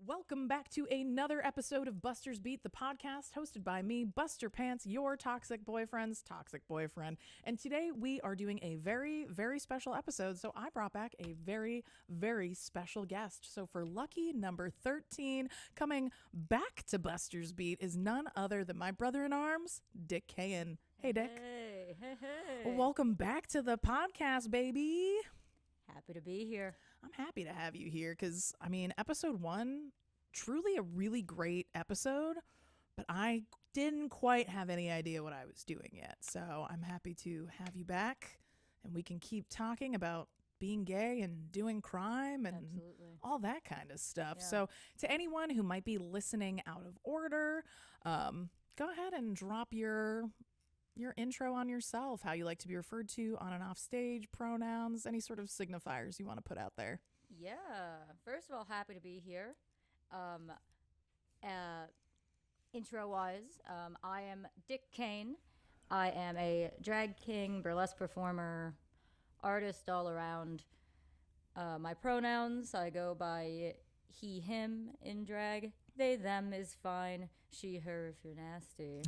Welcome back to another episode of Buster's Beat, the podcast hosted by me, Buster Pants, your toxic boyfriend's toxic boyfriend. And today we are doing a very, very special episode. So I brought back a very, very special guest. So for lucky number 13, coming back to Buster's Beat is none other than my brother-in-arms, Dick Kayin. Hey, Dick. Hey. Welcome back to the podcast, baby. Happy to be here. I'm happy to have you here because, I mean, episode 1, truly a really great episode, but I didn't quite have any idea what I was doing yet. So I'm happy to have you back and we can keep talking about being gay and doing crime and all that kind of stuff. Yeah. So to anyone who might be listening out of order, go ahead and drop your intro on yourself, how you like to be referred to on and off stage, pronouns, any sort of signifiers you want to put out there. Yeah. First of all, happy to be here. Intro-wise, I am Dick Kayin. I am a drag king, burlesque performer, artist all around. My pronouns, I go by he, him in drag. They, them is fine. She, her if you're nasty.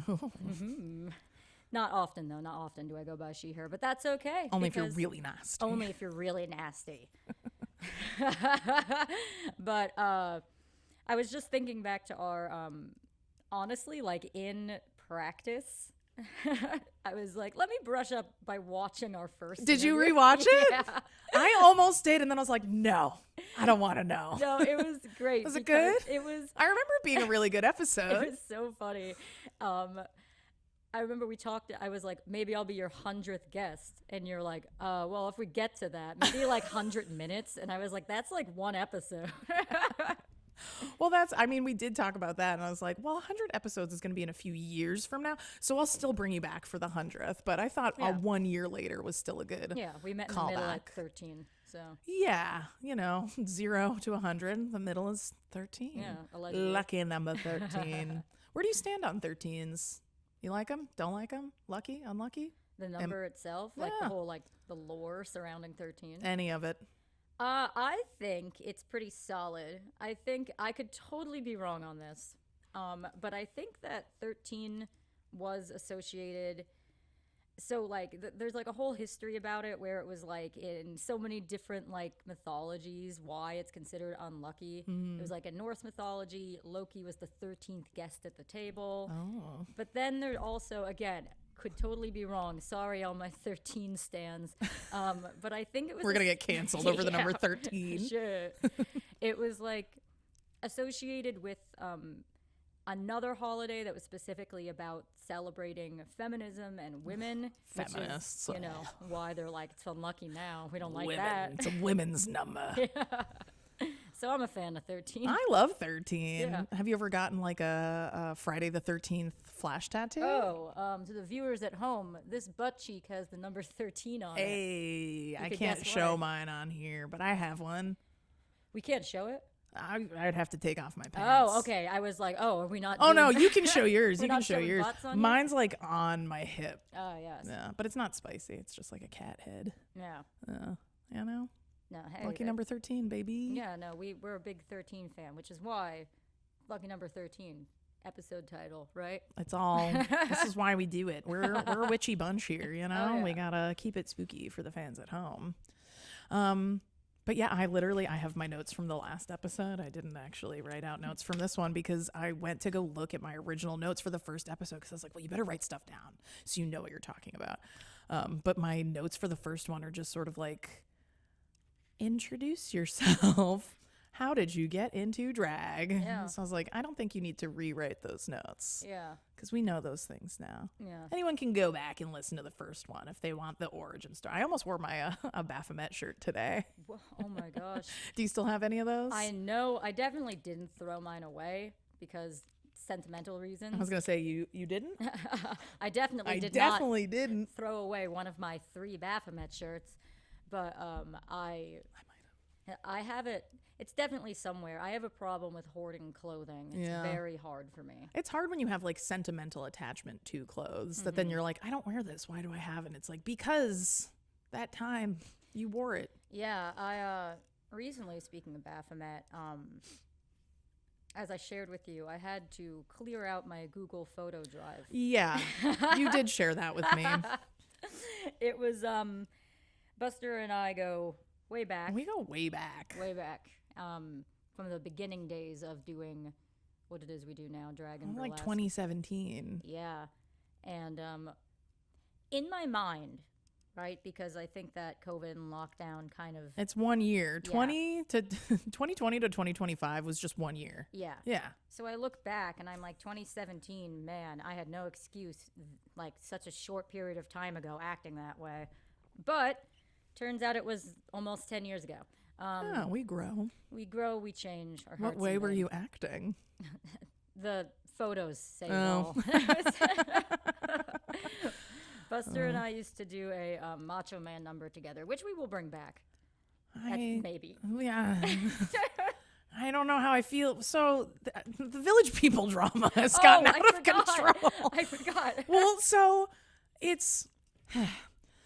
Not often, though. Not often do I go by she, her. But that's okay. Only if you're really nasty. Only if you're really nasty. But I was just thinking back to our, honestly, like in practice, I was like, let me brush up by watching our first Did you interview. rewatch it? Yeah. I almost did, and then I was like, no, I don't want to know. No, it was great. Was it good? It was. I remember it being a really good episode. It was so funny. I remember we talked, I was like, maybe I'll be your 100th guest. And you're like, well, if we get to that, maybe like 100 minutes. And I was like, that's like one episode. Well, we did talk about that. And I was like, well, 100 episodes is going to be in a few years from now. So I'll still bring you back for the 100th. But I thought 1 year later was still a good Yeah, we met in callback. the middle at 13. So Yeah, 0 to 100. The middle is 13. Yeah, allegedly. Lucky number 13. Where do you stand on 13s? You like them? Don't like them? Lucky? Unlucky? The number itself, like Yeah. the whole, like the lore surrounding 13. Any of it? I think it's pretty solid. I think I could totally be wrong on this. But I think that 13 was associated. So like there's like a whole history about it where it was like in so many different like mythologies why it's considered unlucky. It was like in Norse mythology, Loki was the 13th guest at the table. Oh. But then there also, again, could totally be wrong. Sorry, all my 13 stands. But I think it was We're going to get canceled over the number 13. Sure. It was like associated with another holiday that was specifically about celebrating feminism and women. Feminists. Which is, why they're like, it's unlucky now. We don't like Women. that. It's a women's number. So I'm a fan of 13. I love 13. Yeah. Have you ever gotten like a Friday the 13th flash tattoo? To the viewers at home, this butt cheek has the number 13 on it. Hey, I could can't guess show why. mine on here, but I have one. We can't show it? I'd have to take off my pants. Oh, okay. I was like, are we not Oh, doing no, you can show yours. We're You can not show showing yours. butts on here? Mine's like on my hip. Oh, yes. Yeah, but it's not spicy. It's just like a cat head. Yeah. You know? No, hey. Lucky number 13, baby. Yeah, no, we're a big 13 fan, which is why Lucky number 13 episode title, right? It's all, this is why we do it. We're a witchy bunch here, you know? Oh, yeah. We gotta keep it spooky for the fans at home. But yeah, I have my notes from the last episode. I didn't actually write out notes from this one because I went to go look at my original notes for the first episode because I was like, well, you better write stuff down so you know what you're talking about. But my notes for the first one are just sort of like, introduce yourself. How did you get into drag? Yeah. So I was like, I don't think you need to rewrite those notes. Yeah. Because we know those things now. Yeah. Anyone can go back and listen to the first one if they want the origin story. I almost wore my a Baphomet shirt today. Oh my gosh. Do you still have any of those? I know. I definitely didn't throw mine away because sentimental reasons. I was going to say, you didn't? I definitely didn't. throw away one of my 3 Baphomet shirts, but I have it. It's definitely somewhere. I have a problem with hoarding clothing. It's very hard for me. It's hard when you have like sentimental attachment to clothes that then you're like, I don't wear this. Why do I have it? And it's like, because that time you wore it. Yeah, I recently, speaking of Baphomet, as I shared with you, I had to clear out my Google photo drive. Yeah, you did share that with me. It was Buster and I go way back. We go way back. Way back. From the beginning days of doing what it is we do now, drag and Like burlesque. 2017. Yeah. And in my mind, right, because I think that COVID and lockdown kind of... It's 1 year. Yeah. 2020 to 2025 was just 1 year. Yeah. Yeah. So I look back and I'm like, 2017, man, I had no excuse, like such a short period of time ago, acting that way. But turns out it was almost 10 years ago. Yeah, we grow. We grow, we change. Our What hearts way and were men. you acting? The photos say it Oh. all. Buster and I used to do a Macho Man number together, which we will bring back. Maybe. Yeah. I don't know how I feel. So the Village People drama has gotten out of control. I forgot. Well, so it's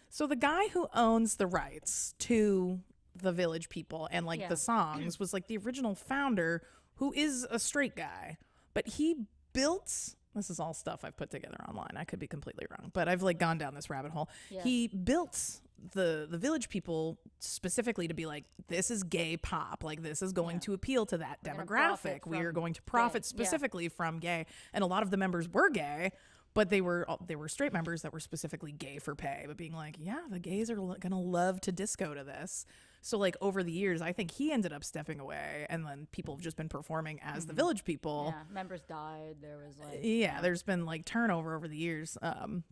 so the guy who owns the rights to the Village People and like Yeah. the songs was like the original founder, who is a straight guy, but he built, this is all stuff I've put together online, I could be completely wrong, but I've like gone down this rabbit hole. Yeah. He built the Village People specifically to be like, this is gay pop, like this is going to appeal to that gonna demographic. profit We are from going to profit gay. Yeah. specifically from gay, and a lot of the members were gay, but they were straight members that were specifically gay for pay, but being like, yeah, the gays are gonna love to disco to this. So like over the years, I think he ended up stepping away, and then people have just been performing as the Village People. Yeah, members died. There was like... Yeah, there's been like turnover over the years.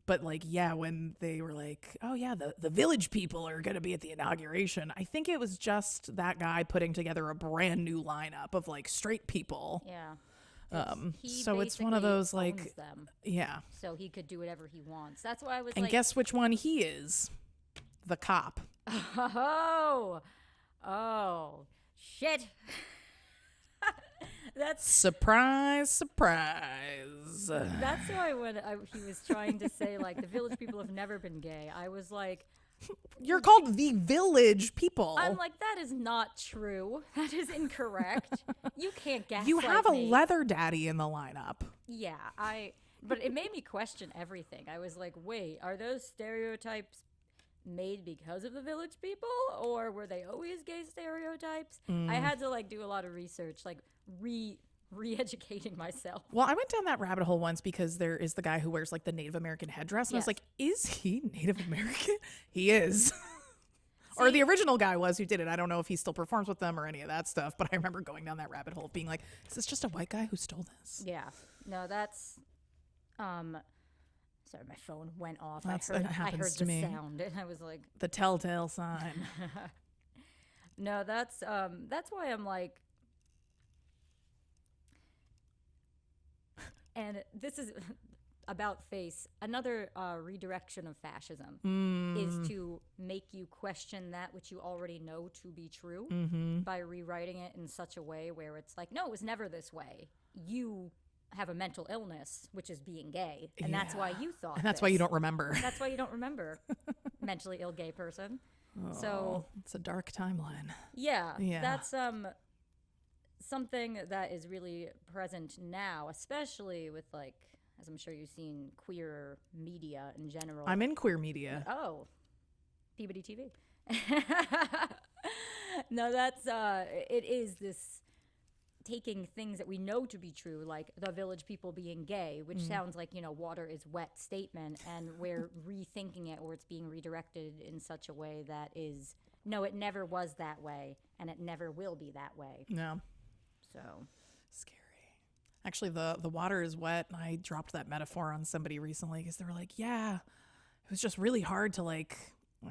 But like, yeah, when they were like, oh yeah, the Village People are going to be at the inauguration, I think it was just that guy putting together a brand new lineup of like straight people. Yeah. He So it's one of basically those like, owns them, yeah. so he could do whatever he wants. That's why I was And like... guess which one he is? The cop. Oh, shit. Surprise, surprise. That's why when he was trying to say, like, the Village People have never been gay, I was like... You're called the Village People. I'm like, that is not true. That is incorrect. You can't gaslight You have a me. leather daddy in the lineup. Yeah, but it made me question everything. I was like, wait, are those stereotypes made because of the Village People, or were they always gay stereotypes? I had to like do a lot of research, like re-educating myself. Well, I went down that rabbit hole once because there is the guy who wears like the Native American headdress, and I was Yes. like, is he Native American? He is. Or the original guy was who did it. I don't know if he still performs with them or any of that stuff, but I remember going down that rabbit hole of being like, is this just a white guy who stole this? Yeah, no, that's sorry, my phone went off. That I heard happens the to me. sound, and I was like, The telltale sign. no, that's why I'm like, and this is about face. Another redirection of fascism is to make you question that which you already know to be true by rewriting it in such a way where it's like, no, it was never this way. You have a mental illness, which is being gay, and that's why you thought. And that's why you don't remember. That's why you don't remember. Mentally ill gay person. So Oh, it's a dark timeline. yeah, Yeah. that's something that is really present now, especially with like, as I'm sure you've seen, queer media in general. I'm in queer media. Oh, Peabody TV. No, that's it is this taking things that we know to be true, like the Village People being gay, which sounds like, you know, water is wet statement, and we're rethinking it, or it's being redirected in such a way that is, no, it never was that way, and it never will be that way. No. So Scary. Actually, the water is wet. I dropped that metaphor on somebody recently because they were like, yeah, it was just really hard to like,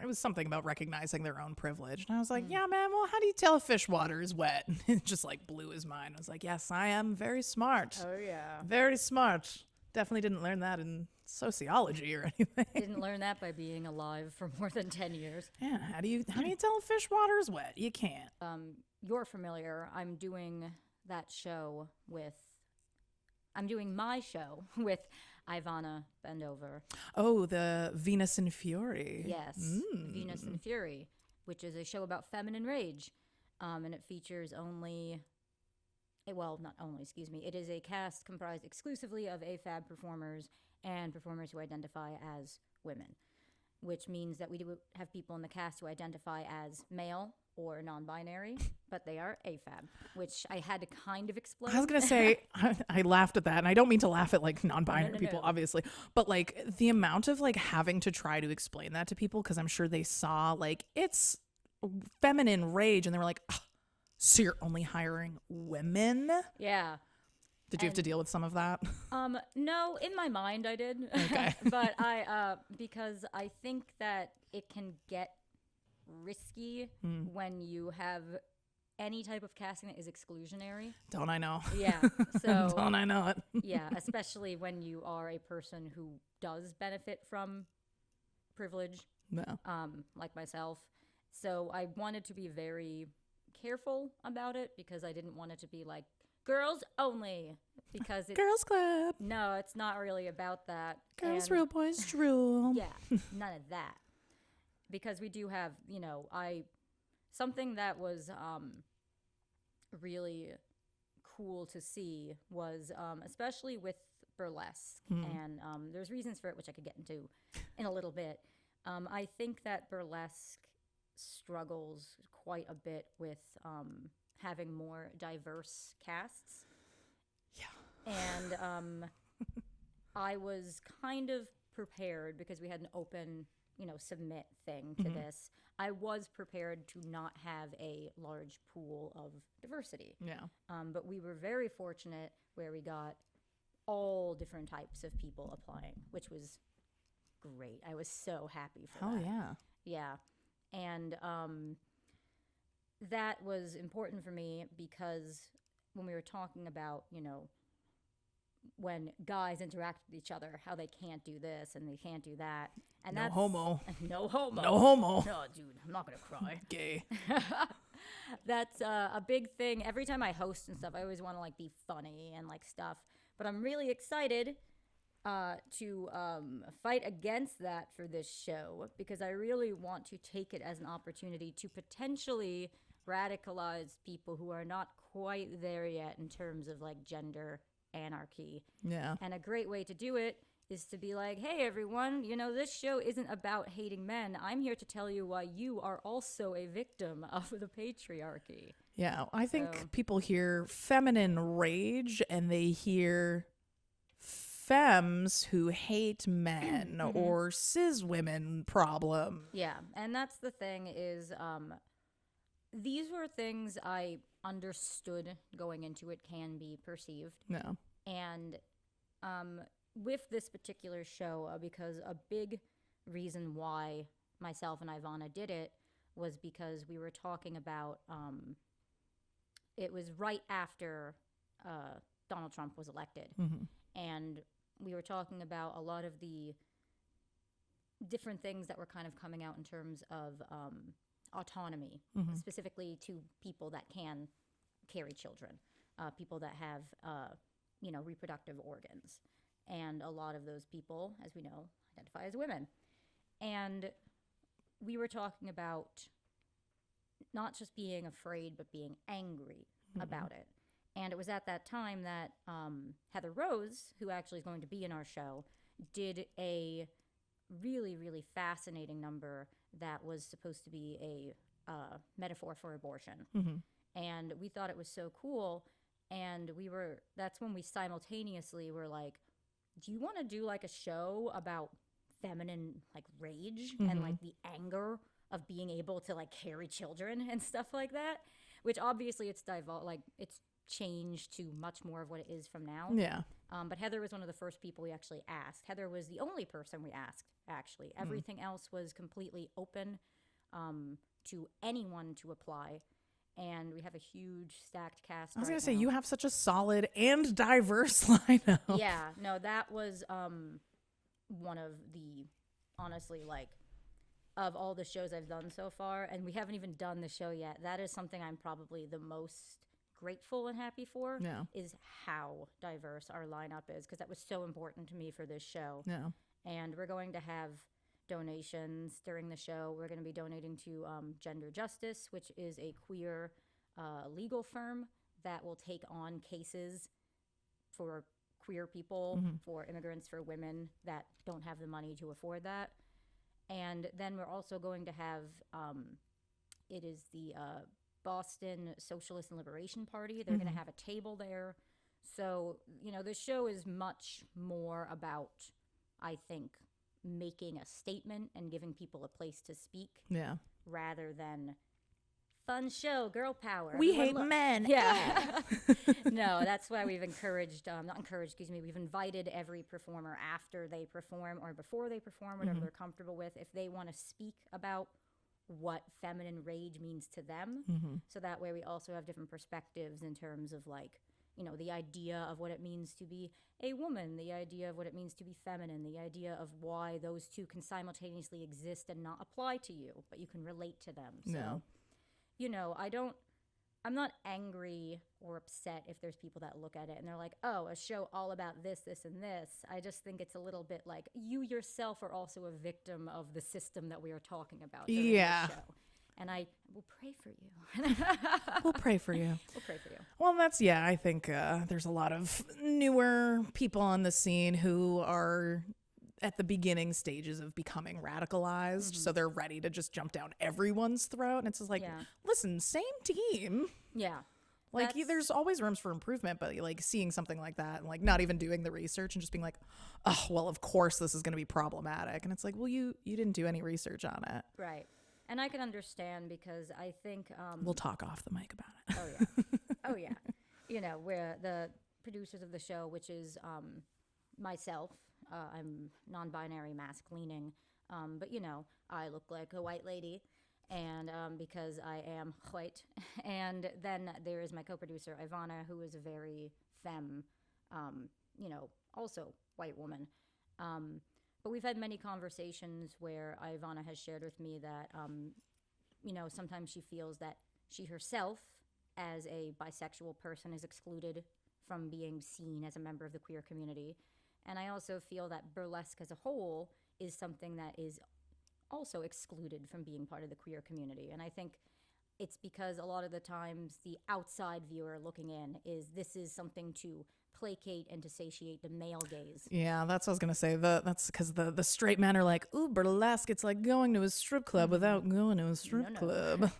it was something about recognizing their own privilege. And I was like, yeah, man, well, how do you tell if fish water is wet? And it just like blew his mind. I was like, yes, I am very smart. oh yeah, Very smart. Definitely didn't learn that in sociology or anything. didn't learn that by being alive for more than 10 years. Yeah, how do you tell if fish water is wet? You can't. You're familiar. I'm doing my show with Ivana Bendover. Oh, the Venus and Fury. Yes, Venus and Fury, which is a show about feminine rage, and it features only well, not only, excuse me, it is a cast comprised exclusively of AFAB performers and performers who identify as women, which means that we do have people in the cast who identify as male or non-binary, but they are AFAB, which I had to kind of explain. I was going to say, I laughed at that, and I don't mean to laugh at like non-binary people, No. obviously, but like the amount of like having to try to explain that to people, because I'm sure they saw like it's feminine rage and they were like, "Ugh, so you're only hiring women?" Yeah. Did you have to deal with some of that? No, in my mind I did. Okay. But because I think that it can get risky when you have any type of casting that is exclusionary. Don't I know? Yeah. So Don't I know it? yeah, especially when you are a person who does benefit from privilege, No. like myself. So I wanted to be very careful about it because I didn't want it to be like girls only, because it's Girls Club. no, it's not really about that. Girls And- rule, boys drool. yeah, none of that. Because we do have, something that was really cool to see was, especially with burlesque, and there's reasons for it, which I could get into in a little bit. I think that burlesque struggles quite a bit with having more diverse casts. Yeah. And I was kind of prepared because we had an open, submit thing to this. I was prepared to not have a large pool of diversity. Yeah. But we were very fortunate where we got all different types of people applying, which was great. I was so happy for Oh that. yeah. Yeah. And that was important for me because when we were talking about, when guys interact with each other, how they can't do this and they can't do that. And No that's homo. No homo. No homo. No, dude, I'm not going to cry. Gay. That's a big thing. Every time I host and stuff, I always want to like be funny and like stuff. But I'm really excited to fight against that for this show because I really want to take it as an opportunity to potentially radicalize people who are not quite there yet in terms of like gender anarchy. Yeah. And a great way to do it is to be like, hey, everyone, this show isn't about hating men. I'm here to tell you why you are also a victim of the patriarchy. Yeah. I think So- people hear feminine rage and they hear femmes who hate men or cis women problem. Yeah, and that's the thing is these were things I understood going into it can be perceived. No. And with this particular show, because a big reason why myself and Ivana did it was because we were talking about, it was right after Donald Trump was elected. And we were talking about a lot of the different things that were kind of coming out in terms of autonomy, specifically to people that can carry children, people that have, reproductive organs. And a lot of those people, as we know, identify as women. And we were talking about not just being afraid, but being angry about it. And it was at that time that Heather Rose, who actually is going to be in our show, did a really, really fascinating number that was supposed to be a metaphor for abortion. And we thought it was so cool. And that's when we simultaneously were like, do you want to do like a show about feminine like rage and like the anger of being able to like carry children and stuff like that? Which obviously it's changed to much more of what it is from now. Yeah. But Heather was one of the first people we actually asked. Heather was the only person we asked, actually. Everything else was completely open to anyone to apply. And we have a huge stacked cast. I was right going to say, now. you have such a solid and diverse lineup. Yeah, no, that was one of the, honestly, like, of all the shows I've done so far, and we haven't even done the show yet, that is something I'm probably the most grateful and happy for, Yeah. is how diverse our lineup is, because that was so important to me for this show. Yeah. And we're going to have donations during the show. We're going to be donating to Gender Justice, which is a queer legal firm that will take on cases for queer people, for immigrants, for women that don't have the money to afford that. And then we're also going to have, it is the Boston Socialist and Liberation Party. They're going to have a table there. So, you know, the show is much more about, I think, making a statement and giving people a place to speak. Yeah. Rather than fun show, girl power. We hate men. Yeah. No, that's why we've encouraged, not encouraged, excuse me, we've invited every performer after they perform or before they perform, whatever they're comfortable with, if they want to speak about what feminine rage means to them. So that way we also have different perspectives in terms of like, you know, the idea of what it means to be a woman, the idea of what it means to be feminine, the idea of why those two can simultaneously exist and not apply to you, but you can relate to them. So, you know, I'm not angry or upset if there's people that look at it and they're like, oh, a show all about this, this, and this. I just think it's a little bit like you yourself are also a victim of the system that we are talking about during this show. And I will pray for you. We'll pray for you. We'll pray for you. Well, I think there's a lot of newer people on the scene who are at the beginning stages of becoming radicalized. So they're ready to just jump down everyone's throat. And it's just like, listen, same team. Yeah. Like, there's always rooms for improvement, but like seeing something like that and like not even doing the research and just being like, oh, well, of course this is going to be problematic. And it's like, well, you didn't do any research on it. Right. And I can understand because I think... we'll talk off the mic about it. Oh, yeah. Oh, yeah. You know, we're the producers of the show, which is myself. I'm non-binary, mask-leaning. But, you know, I look like a white lady and because I am white. And then there is my co-producer, Ivana, who is a very femme, you know, also white woman. But we've had many conversations where Ivana has shared with me that, you know, sometimes she feels that she herself, as a bisexual person, is excluded from being seen as a member of the queer community. And I also feel that burlesque as a whole is something that is also excluded from being part of the queer community. And I think it's because a lot of the times the outside viewer looking in this is something to placate and to satiate the male gaze. Yeah, that's what I was gonna say. That's because the straight men are like, ooh, burlesque. It's like going to a strip club without going to a strip club.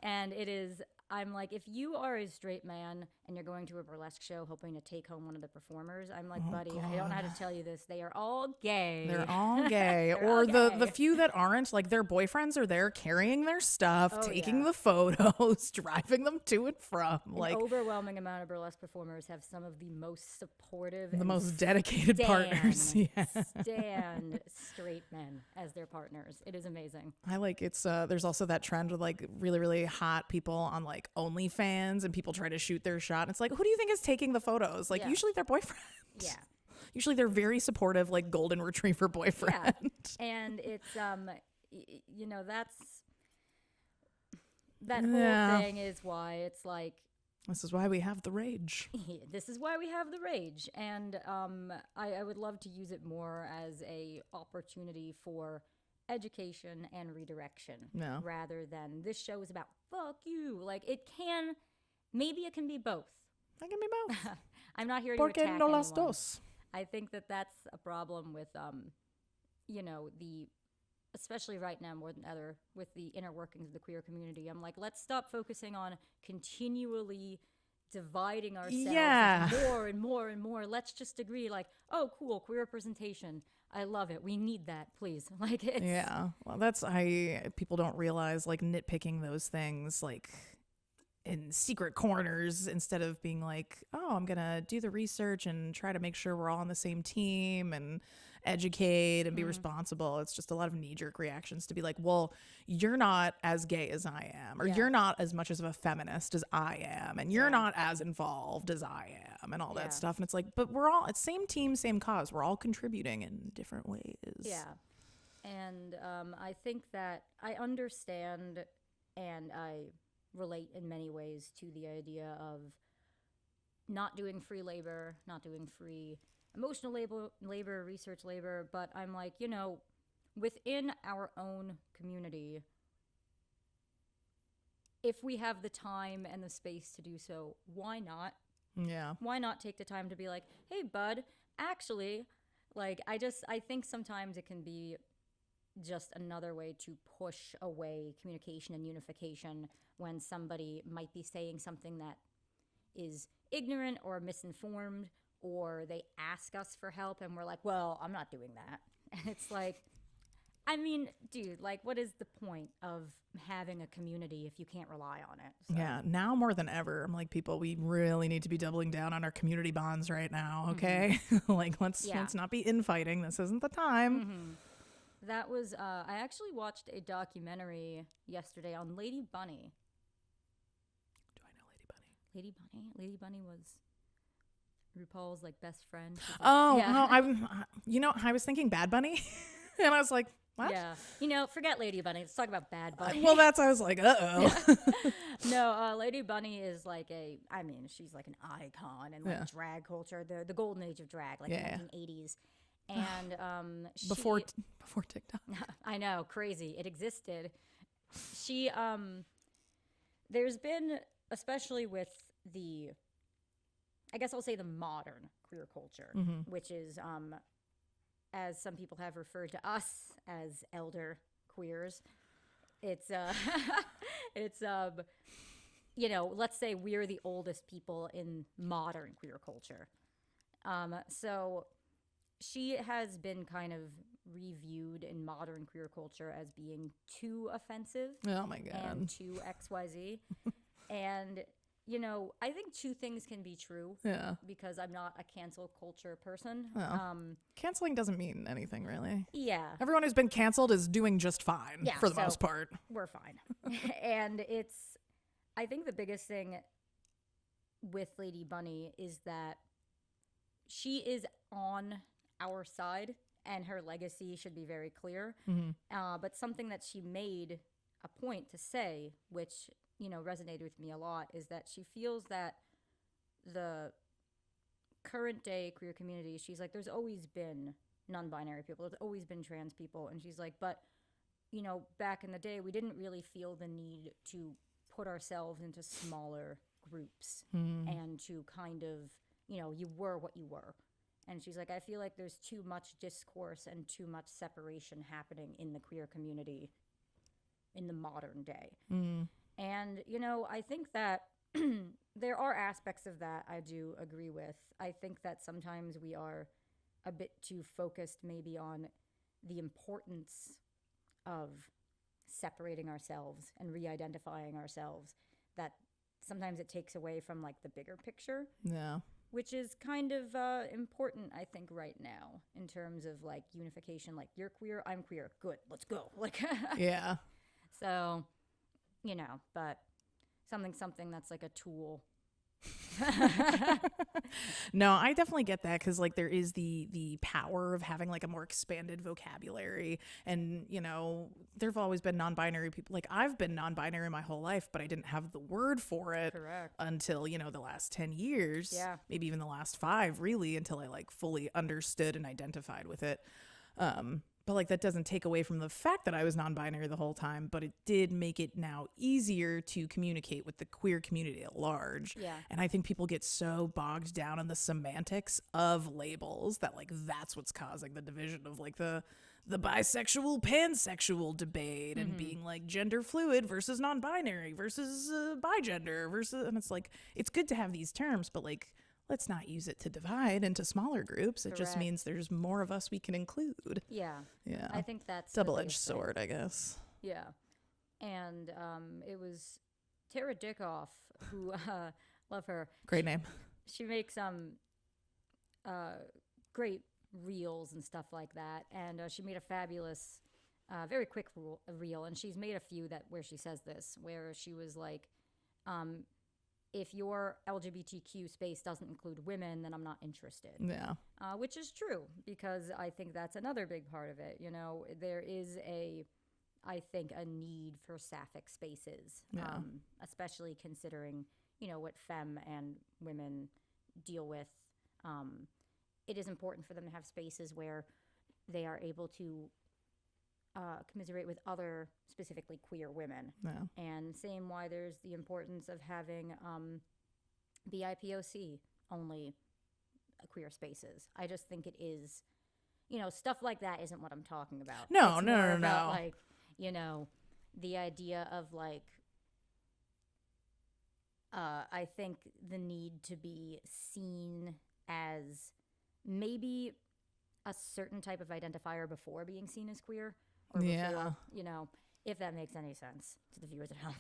And it is. I'm like, if you are a straight man and you're going to a burlesque show hoping to take home one of the performers, I'm like, buddy, God. I don't know how to tell you this. They are all gay. They're all gay. Or the few that aren't, like their boyfriends are there carrying their stuff, taking the photos, driving them to and from. An overwhelming amount of burlesque performers have some of the most supportive, the most dedicated partners. Stand straight men as their partners. It is amazing. I like it's. There's also that trend with like really, really hot people on like OnlyFans, and people try to shoot their shot. And it's like, who do you think is taking the photos? Like usually their boyfriend. Yeah. Usually they're very supportive, like golden retriever boyfriend. Yeah. And it's you know, that whole thing is why it's like, this is why we have the rage. This is why we have the rage. And I would love to use it more as a opportunity for education and redirection rather than this show is about fuck you. Like maybe it can be both. It can be both. I'm not here to attack anyone. Las dos? I think that's a problem with you know, especially right now more than ever with the inner workings of the queer community. I'm like, let's stop focusing on continually dividing ourselves more and more and more. Let's just agree like, oh, cool, queer representation. I love it. We need that, please. Like, well, people don't realize like nitpicking those things like in secret corners instead of being like, oh, I'm gonna do the research and try to make sure we're all on the same team and educate and be responsible. It's just a lot of knee-jerk reactions to be like, well, you're not as gay as I am, or you're not as much of a feminist as I am, and you're not as involved as I am, and all that stuff. And it's like, but we're all it's same team, same cause. We're all contributing in different ways. Yeah. And I think that I understand and I relate in many ways to the idea of not doing free labor, not doing free emotional labor, research labor, but I'm like, you know, within our own community, if we have the time and the space to do so, why not? Yeah. Why not take the time to be like, hey, bud, actually, like, I think sometimes it can be just another way to push away communication and unification when somebody might be saying something that is ignorant or misinformed, or they ask us for help and we're like, well, I'm not doing that. And it's like, I mean, dude, like, what is the point of having a community if you can't rely on it? So. Yeah, now more than ever, I'm like, people, we really need to be doubling down on our community bonds right now, okay? Like, let's not be infighting. This isn't the time. That was, I actually watched a documentary yesterday on Lady Bunny. Do I know Lady Bunny? Lady Bunny? Lady Bunny was RuPaul's, like, best friend. No, I was thinking Bad Bunny, and I was like, what? Yeah. Forget Lady Bunny. Let's talk about Bad Bunny. I was like, uh-oh. No, Lady Bunny is like she's like an icon in like drag culture, the golden age of drag, like the 1980s. And before TikTok. I know, crazy. It existed. She there's been, especially with the, I guess I'll say the modern queer culture, which is as some people have referred to us as elder queers. It's let's say we're the oldest people in modern queer culture. So she has been kind of reviewed in modern queer culture as being too offensive. Oh my God. And too XYZ. And I think two things can be true. Yeah. Because I'm not a cancel culture person. Canceling doesn't mean anything, really. Yeah. Everyone who's been canceled is doing just fine for the most part. We're fine. And I think the biggest thing with Lady Bunny is that she is on our side and her legacy should be very clear. But something that she made a point to say, which resonated with me a lot, is that she feels that the current day queer community, she's like, there's always been non-binary people, there's always been trans people, and she's like, but back in the day we didn't really feel the need to put ourselves into smaller groups and to kind of you were what you were. And she's like, I feel like there's too much discourse and too much separation happening in the queer community in the modern day. And, I think that there are aspects of that I do agree with. I think that sometimes we are a bit too focused maybe on the importance of separating ourselves and re-identifying ourselves, that sometimes it takes away from like the bigger picture. Yeah. Which is kind of important, I think, right now in terms of like unification. Like, you're queer, I'm queer. Good, let's go. Like, yeah. So, but something that's like a tool. No, I definitely get that, because like there is the power of having like a more expanded vocabulary, and there've always been non-binary people. Like, I've been non-binary my whole life, but I didn't have the word for it. Correct. Until the last 10 years. Yeah. Maybe even the last 5, really, until I like fully understood and identified with it. But like that doesn't take away from the fact that I was non-binary the whole time, but it did make it now easier to communicate with the queer community at large. Yeah. And I think people get so bogged down in the semantics of labels that like that's what's causing the division of like the bisexual pansexual debate and being like gender fluid versus non-binary versus bigender versus, and it's like, it's good to have these terms, but like, let's not use it to divide into smaller groups. It just means there's more of us we can include. Yeah. Yeah. I think that's double-edged sword, I guess. Yeah. And it was Tara Dickoff, who, love her. Great name. She makes great reels and stuff like that. And she made a fabulous, very quick reel. And she's made a few where she says this, where she was like, if your LGBTQ space doesn't include women, then I'm not interested. Yeah. Which is true, because I think that's another big part of it. There is I think a need for sapphic spaces, especially considering, what femme and women deal with. It is important for them to have spaces where they are able to commiserate with other specifically queer women. Yeah. And same why there's the importance of having BIPOC only queer spaces. I just think it is, stuff like that isn't what I'm talking about. No, It's no, more no, about, no. like, the idea of like, I think the need to be seen as maybe a certain type of identifier before being seen as queer, or Yeah. before, if that makes any sense to the viewers at home.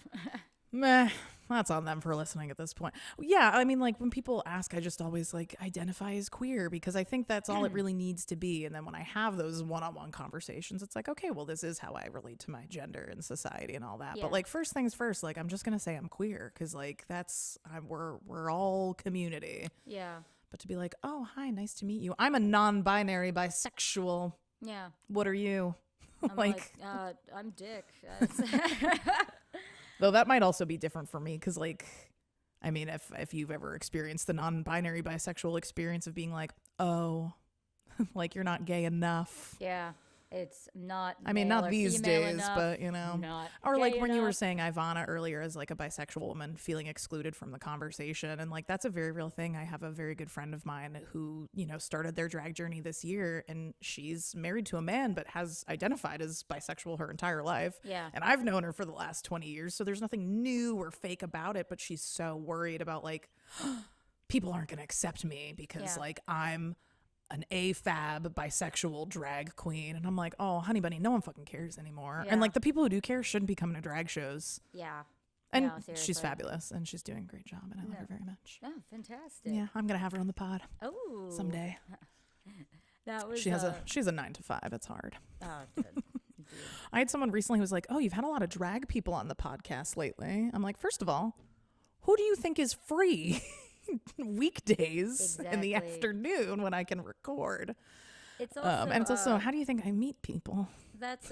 Meh, that's on them for listening at this point. Yeah, I mean, like when people ask, I just always like identify as queer because I think that's all it really needs to be. And then when I have those one-on-one conversations, it's like, okay, well, this is how I relate to my gender and society and all that. Yeah. But like first things first, like I'm just gonna say I'm queer because like we're all community. Yeah. But to be like, oh, hi, nice to meet you. I'm a non-binary bisexual. Yeah. What are you? I'm I'm Dick. Though that might also be different for me because, like, I mean, if you've ever experienced the non-binary bisexual experience of being like, oh, like you're not gay enough. Yeah. It's not. I mean, male not or these female days, enough, but not or like gay when you were enough. saying Ivana earlier as like a bisexual woman feeling excluded from the conversation. And like, that's a very real thing. I have a very good friend of mine who, started their drag journey this year and she's married to a man, but has identified as bisexual her entire life. Yeah. And I've known her for the last 20 years. So there's nothing new or fake about it, but she's so worried about like, people aren't going to accept me because Yeah. like I'm an AFAB bisexual drag queen. And I'm like, oh, honey bunny, no one fucking cares anymore. Yeah. And like the people who do care shouldn't be coming to drag shows. Yeah. And No, she's seriously. fabulous and she's doing a great job and I love her very much. Oh, fantastic. Yeah, I'm going to have her on the pod Oh. someday. That was. She has she's a 9 to 5. It's hard. Oh, good. I had someone recently who was like, oh, you've had a lot of drag people on the podcast lately. I'm like, first of all, who do you think is free weekdays in the Exactly. afternoon when I can record? It's also. And it's also, how do you think I meet people? That's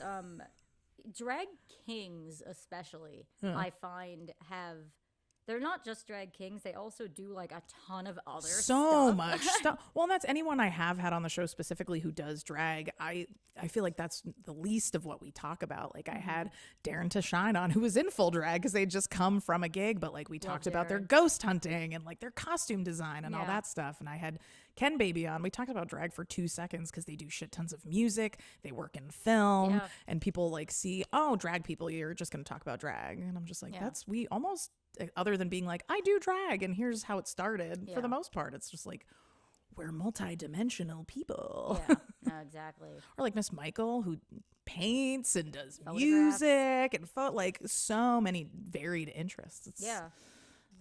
drag kings especially. I find they're not just drag kings, they also do like a ton of other So stuff. much stuff. Well, that's anyone I have had on the show specifically who does drag. I feel like that's the least of what we talk about. Like I had Darren to Shine on who was in full drag because they'd just come from a gig, but like we talked about their Darren. ghost hunting and like their costume design and all Yeah. that stuff. And I had Ken Baby on. We talked about drag for 2 seconds because they do shit tons of music. They work in film Yeah. and people like see, oh, drag people, you're just going to talk about drag. And I'm just like, Yeah. we almost, other than being like, I do drag and here's how it started. For the Yeah. most part, it's just like, we're multi-dimensional people. Yeah, no, exactly. Or like Miss Michael who paints and does Photographs. music and like so many varied interests. It's, Yeah.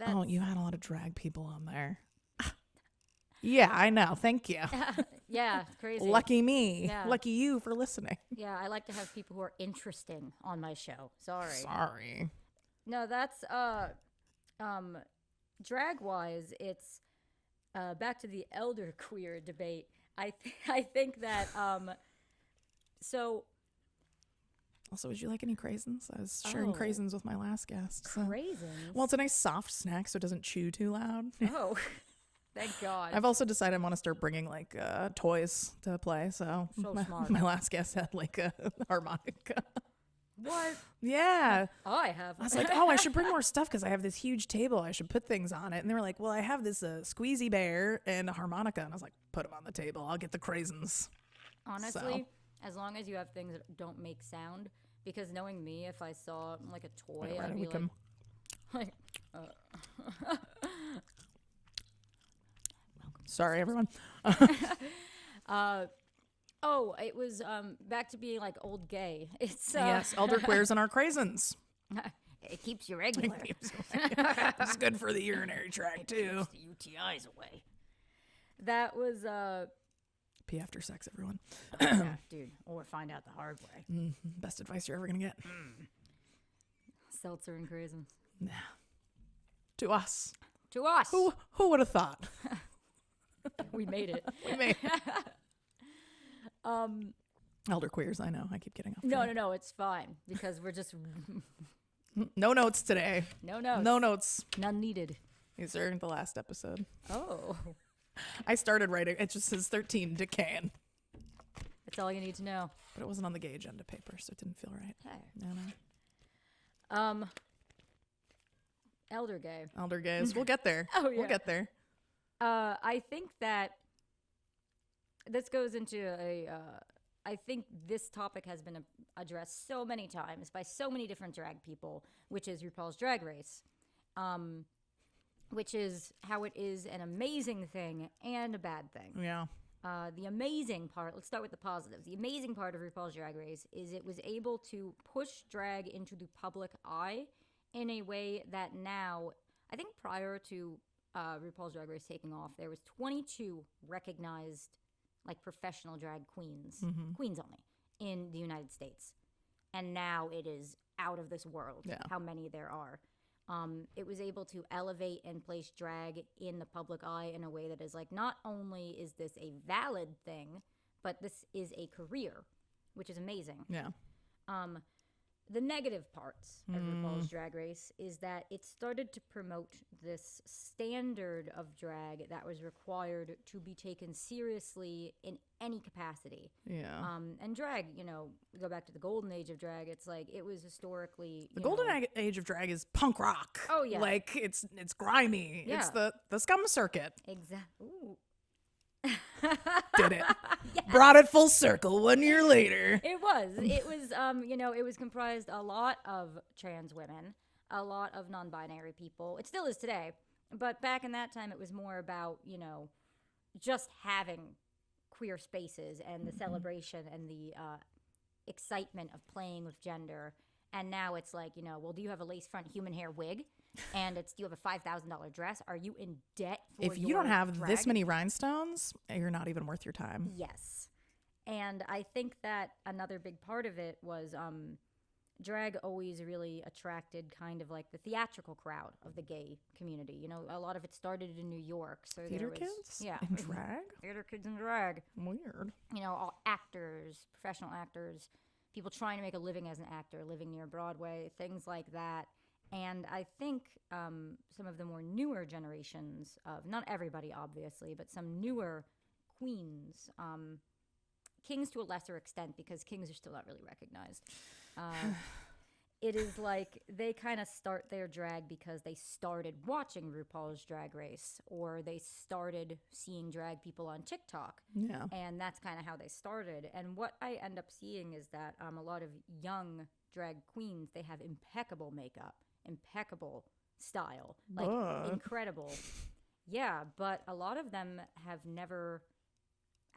Oh, you had a lot of drag people on there. Yeah, I know. Thank you. Yeah, it's crazy. Lucky me. Yeah. Lucky you for listening. Yeah, I like to have people who are interesting on my show. Sorry. Sorry. No, that's drag wise, it's back to the elder queer debate. I think that so Also, would you like any craisins? I was sharing Oh. craisins with my last guest. So. raisins. Well, it's a nice soft snack so it doesn't chew too loud. Oh, thank God. I've also decided I want to start bringing like toys to play. So, So smart. my last guest had like a harmonica. What? Yeah. I have. I was like, oh, I should bring more stuff because I have this huge table. I should put things on it. And they were like, well, I have this squeezy bear and a harmonica. And I was like, put them on the table. I'll get the craisins. Honestly, as long as you have things that don't make sound, because knowing me, if I saw like a toy, Right, I'd we be can- like, Sorry, everyone. oh, it was back to being like old gay. It's Yes, elder queers and our craisins. it keeps you regular. It's good for the urinary tract, too. The UTIs away. That was Pee after sex, everyone. yeah, dude, or find out the hard way. Best advice you're ever going to get. Seltzer and craisins. Yeah. To us. To us, Who would have thought? we made it. We made elder queers, I know. I keep getting off track. No, it's fine because we're just No notes today. no notes. No notes. None needed. These are the last episode. Oh, I started writing. It just says 13 to Kayin. That's all you need to know. But it wasn't on the gay agenda paper, so it didn't feel right. Hey. No. Elder gay. Elder gays. We'll get there. Oh, yeah. We'll get there. I think that this goes into I think this topic has been addressed so many times by so many different drag people, which is RuPaul's Drag Race. Which is how it is an amazing thing and a bad thing. Yeah. The amazing part, let's start with the positives. The amazing part of RuPaul's Drag Race is it was able to push drag into the public eye in a way that now, I think prior to RuPaul's Drag Race taking off, there was 22 recognized like professional drag queens, queens only, in the United States. And now it is out of this world how many there are. It was able to elevate and place drag in the public eye in a way that is like, not only is this a valid thing, but this is a career, which is amazing. Yeah. The negative parts of RuPaul's Drag Race is that it started to promote this standard of drag that was required to be taken seriously in any capacity. Yeah. And drag, you know, we go back to the golden age of drag. It's like it was historically the golden age of drag is punk rock. Oh yeah, like it's grimy. Yeah. It's the Scum circuit. Exactly. Did it. Yes. Brought it full circle 1 year later. It was, you know, it was comprised a lot of trans women, a lot of non-binary people. It still is today. But back in that time, it was more about, you know, just having queer spaces and the celebration and the excitement of playing with gender. And now it's like, you know, well, do you have a lace front human hair wig? And do you have a $5,000 dress? Are you in debt for if you don't have this many rhinestones, you're not even worth your time. Yes. And I think that another big part of it was drag always really attracted kind of like the theatrical crowd of the gay community. You know, a lot of it started in New York. So theater kids? Yeah. In drag? Theater kids in drag. Weird. You know, all actors, professional actors, people trying to make a living as an actor, living near Broadway, things like that. And I think some of the more newer generations of, not everybody obviously, but some newer queens, kings to a lesser extent because kings are still not really recognized. It is like they kind of start their drag because they started watching RuPaul's Drag Race or they started seeing drag people on TikTok. Yeah. And that's kind of how they started. And what I end up seeing is that a lot of young drag queens, they have impeccable makeup, impeccable style, like incredible. Yeah, but a lot of them have never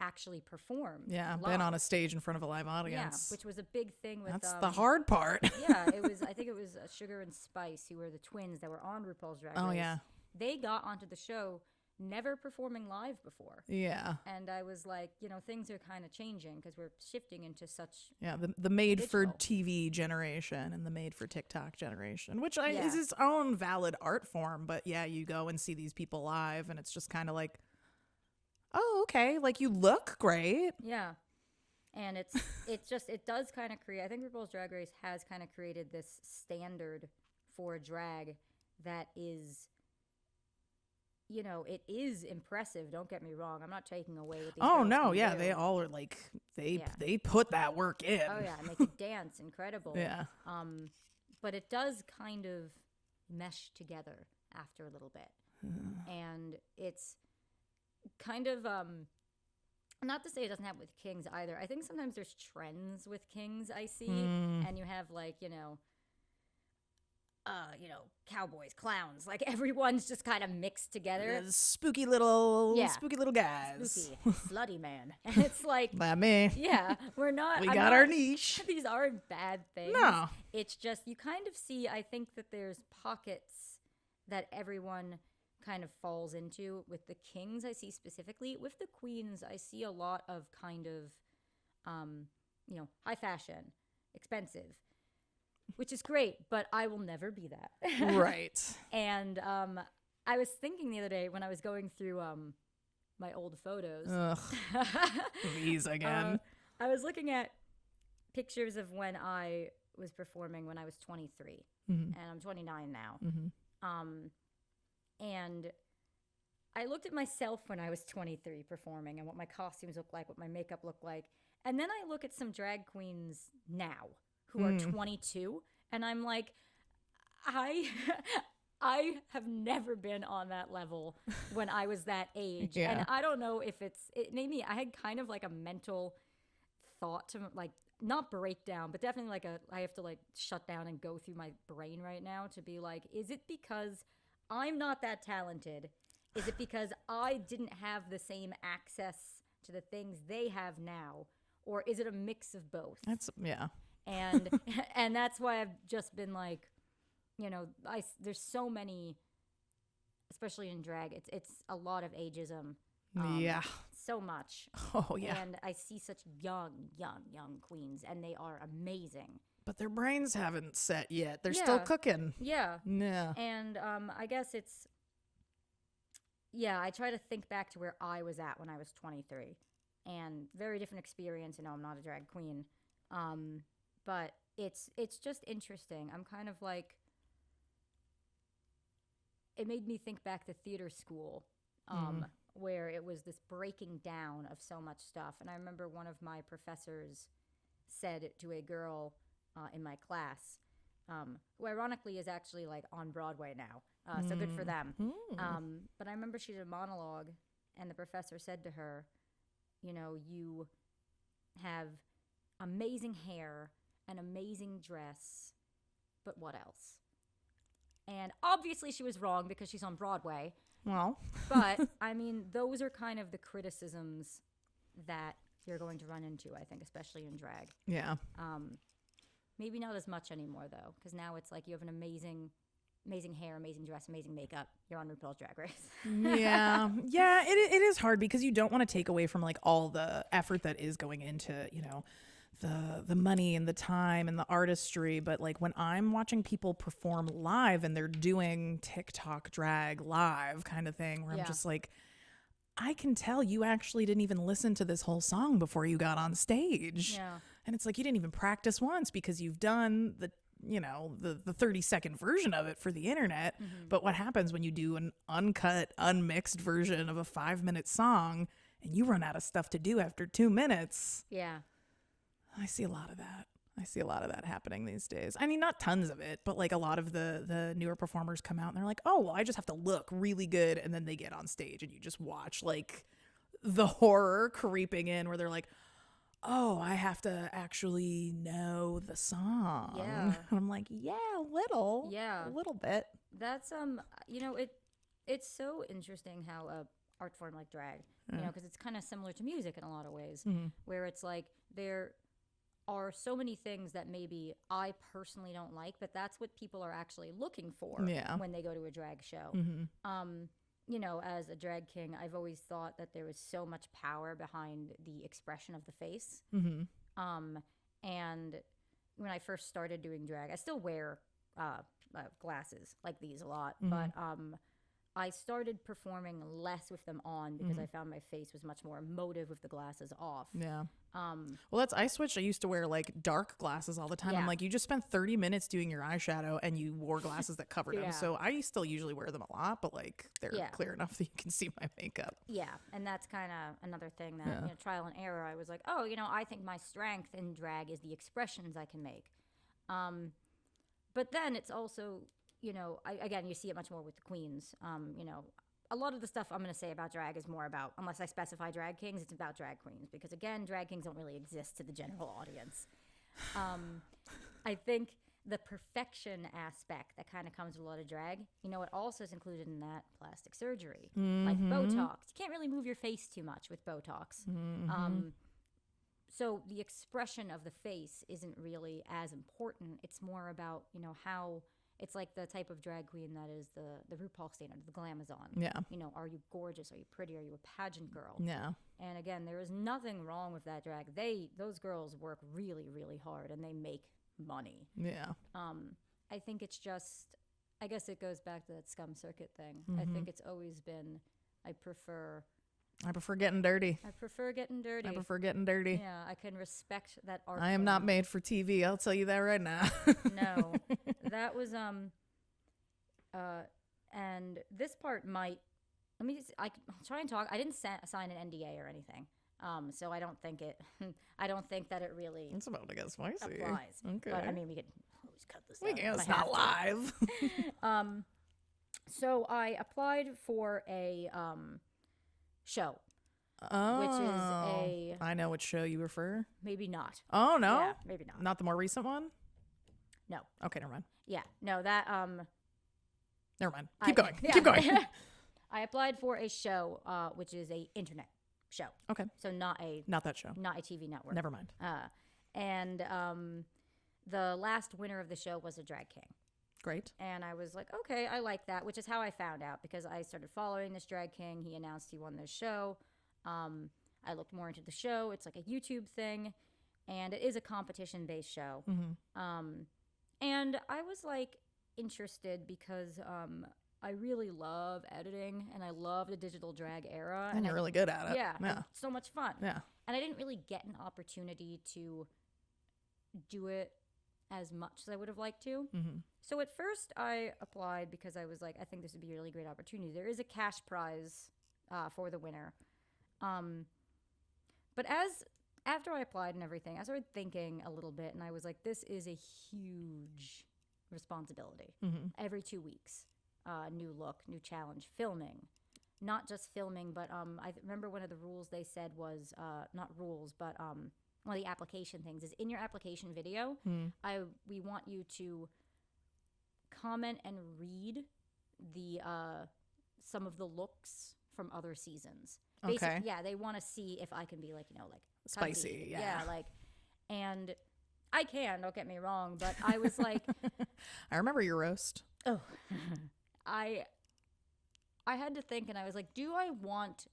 actually performed. Yeah, live. been on a stage in front of a live audience. Yeah, which was a big thing with that's the hard part. Yeah, it was. I think it was Sugar and Spice, who were the twins that were on RuPaul's Drag Race. Oh yeah, they got onto the show never performing live before. Yeah, and I was like, you know, things are kind of changing because we're shifting into such the made for TV generation and the made for TikTok generation, which is its own valid art form. But yeah, you go and see these people live, and it's just kind of like, oh, okay, like you look great. Yeah. And it does kind of create, I think RuPaul's Drag Race has kind of created this standard for drag that is, you know, it is impressive. Don't get me wrong. I'm not taking away what these Oh, girls no. can Yeah. do. They all are like, they put that work in. Oh, yeah. And they can dance. Incredible. Yeah. But it does kind of mesh together after a little bit. And it's kind of not to say it doesn't happen with kings either. I think sometimes there's trends with kings I see, and you have like, you know, cowboys, clowns, like everyone's just kind of mixed together. Spooky little guys. Spooky, slutty man. And it's like, not me. Yeah, we're not. We got our niche. These aren't bad things. No. It's just, you kind of see, I think that there's pockets that everyone kind of falls into. With the kings, I see specifically. With the queens, I see a lot of kind of, high fashion, expensive, which is great, but I will never be that. Right. And I was thinking the other day when I was going through my old photos. Ugh. These again. I was looking at pictures of when I was performing when I was 23, and I'm 29 now. And I looked at myself when I was 23 performing and what my costumes looked like, what my makeup looked like. And then I look at some drag queens now who are 22, and I'm like, I have never been on that level when I was that age. Yeah. And I don't know if it made me, I had kind of like a mental thought to like, not break down, but definitely like I have to like shut down and go through my brain right now to be like, is it because I'm not that talented? Is it because I didn't have the same access to the things they have now? Or is it a mix of both? Yeah. And and that's why I've just been like, you know, there's so many, especially in drag, it's a lot of ageism. Yeah. So much. Oh, yeah. And I see such young queens, and they are amazing. But their brains haven't set yet. They're still cooking. Yeah. Yeah. And I guess I try to think back to where I was at when I was 23. And very different experience. You know, I'm not a drag queen. But it's just interesting. I'm kind of like, it made me think back to theater school, where it was this breaking down of so much stuff. And I remember one of my professors said to a girl in my class, who ironically is actually like on Broadway now, so good for them. But I remember she did a monologue, and the professor said to her, you know, you have amazing hair, an amazing dress, but what else? And obviously she was wrong because she's on Broadway. Well. But, I mean, those are kind of the criticisms that you're going to run into, I think, especially in drag. Yeah. Maybe not as much anymore, though, because now it's like you have an amazing hair, amazing dress, amazing makeup. You're on RuPaul's Drag Race. Yeah. Yeah, it is hard because you don't want to take away from, like, all the effort that is going into, you know, the money and the time and the artistry. But like when I'm watching people perform live and they're doing TikTok drag live kind of thing where I'm just like, I can tell you actually didn't even listen to this whole song before you got on stage. Yeah. And it's like you didn't even practice once because you've done the 30-second version of it for the internet. But what happens when you do an uncut, unmixed version of a 5-minute song and you run out of stuff to do after 2 minutes? Yeah. I see a lot of that happening these days. I mean, not tons of it, but like a lot of the newer performers come out and they're like, oh, well, I just have to look really good. And then they get on stage and you just watch like the horror creeping in where they're like, oh, I have to actually know the song. Yeah. I'm like, yeah, a little bit. That's, you know, it's so interesting how a art form like drag, you know, because it's kind of similar to music in a lot of ways, where it's like there are so many things that maybe I personally don't like, but that's what people are actually looking for when they go to a drag show. You know, as a drag king, I've always thought that there was so much power behind the expression of the face. And when I first started doing drag, I still wear glasses like these a lot, but I started performing less with them on because I found my face was much more emotive with the glasses off. Yeah. Well, I switched. I used to wear like dark glasses all the time. Yeah. I'm like, you just spent 30 minutes doing your eyeshadow and you wore glasses that covered them. So I still usually wear them a lot, but like they're clear enough that you can see my makeup. Yeah. And that's kind of another thing that, you know, trial and error. I was like, oh, you know, I think my strength in drag is the expressions I can make. But then it's also, you know, again, you see it much more with the queens. You know, a lot of the stuff I'm going to say about drag is more about, unless I specify drag kings, it's about drag queens. Because again, drag kings don't really exist to the general audience. I think the perfection aspect that kind of comes with a lot of drag, you know, it also is included in that plastic surgery. Like Botox. You can't really move your face too much with Botox. So the expression of the face isn't really as important. It's more about, you know, how... It's like the type of drag queen that is the RuPaul standard, the glamazon. Yeah. You know, are you gorgeous? Are you pretty? Are you a pageant girl? Yeah. And again, there is nothing wrong with that drag. Those girls work really, really hard and they make money. Yeah. I think it's just, I guess it goes back to that Scum circuit thing. I think it's always been, I prefer getting dirty. I prefer getting dirty. Yeah, I can respect that art. I am not made for TV. I'll tell you that right now. No, that was and this part might. I'll try and talk. I didn't sign an NDA or anything. So I don't think it. I don't think that it really It's about to get spicy. applies. Okay. But I mean, we could always cut this We out. can't. if It's I have not to. live. So I applied for a show, Oh. which is a I know which show you refer. maybe not. Oh, no? Yeah, maybe not. Not the more recent one? No. Okay, never mind. Yeah, no, that Never mind. I- Keep going. yeah. Keep going. I applied for a show, which is a internet show. Okay. So not a Not that show. TV network. Never mind. And the last winner of the show was a drag king. Great. And I was like, okay, I like that, which is how I found out because I started following this drag king. He announced he won this show. I looked more into the show. It's like a YouTube thing, and it is a competition-based show. And I was like interested because I really love editing, and I love the digital drag era. And you're really good at it. Yeah, Yeah. it's so much fun. Yeah. And I didn't really get an opportunity to do it as much as I would have liked to. So at first I applied because I was like, I think this would be a really great opportunity. There is a cash prize for the winner. But after I applied and everything, I started thinking a little bit, and I was like, this is a huge responsibility. Every 2 weeks, new look, new challenge, filming. Not just filming, but I remember one of the rules they said was, not rules, but one of the application things is in your application video, we want you to comment and read the some of the looks from other seasons. Okay. Yeah, they want to see if I can be like, like Spicy, cunty. yeah. like, and I can, don't get me wrong, but I was like, I remember your roast. oh, I had to think, and I was like, do I want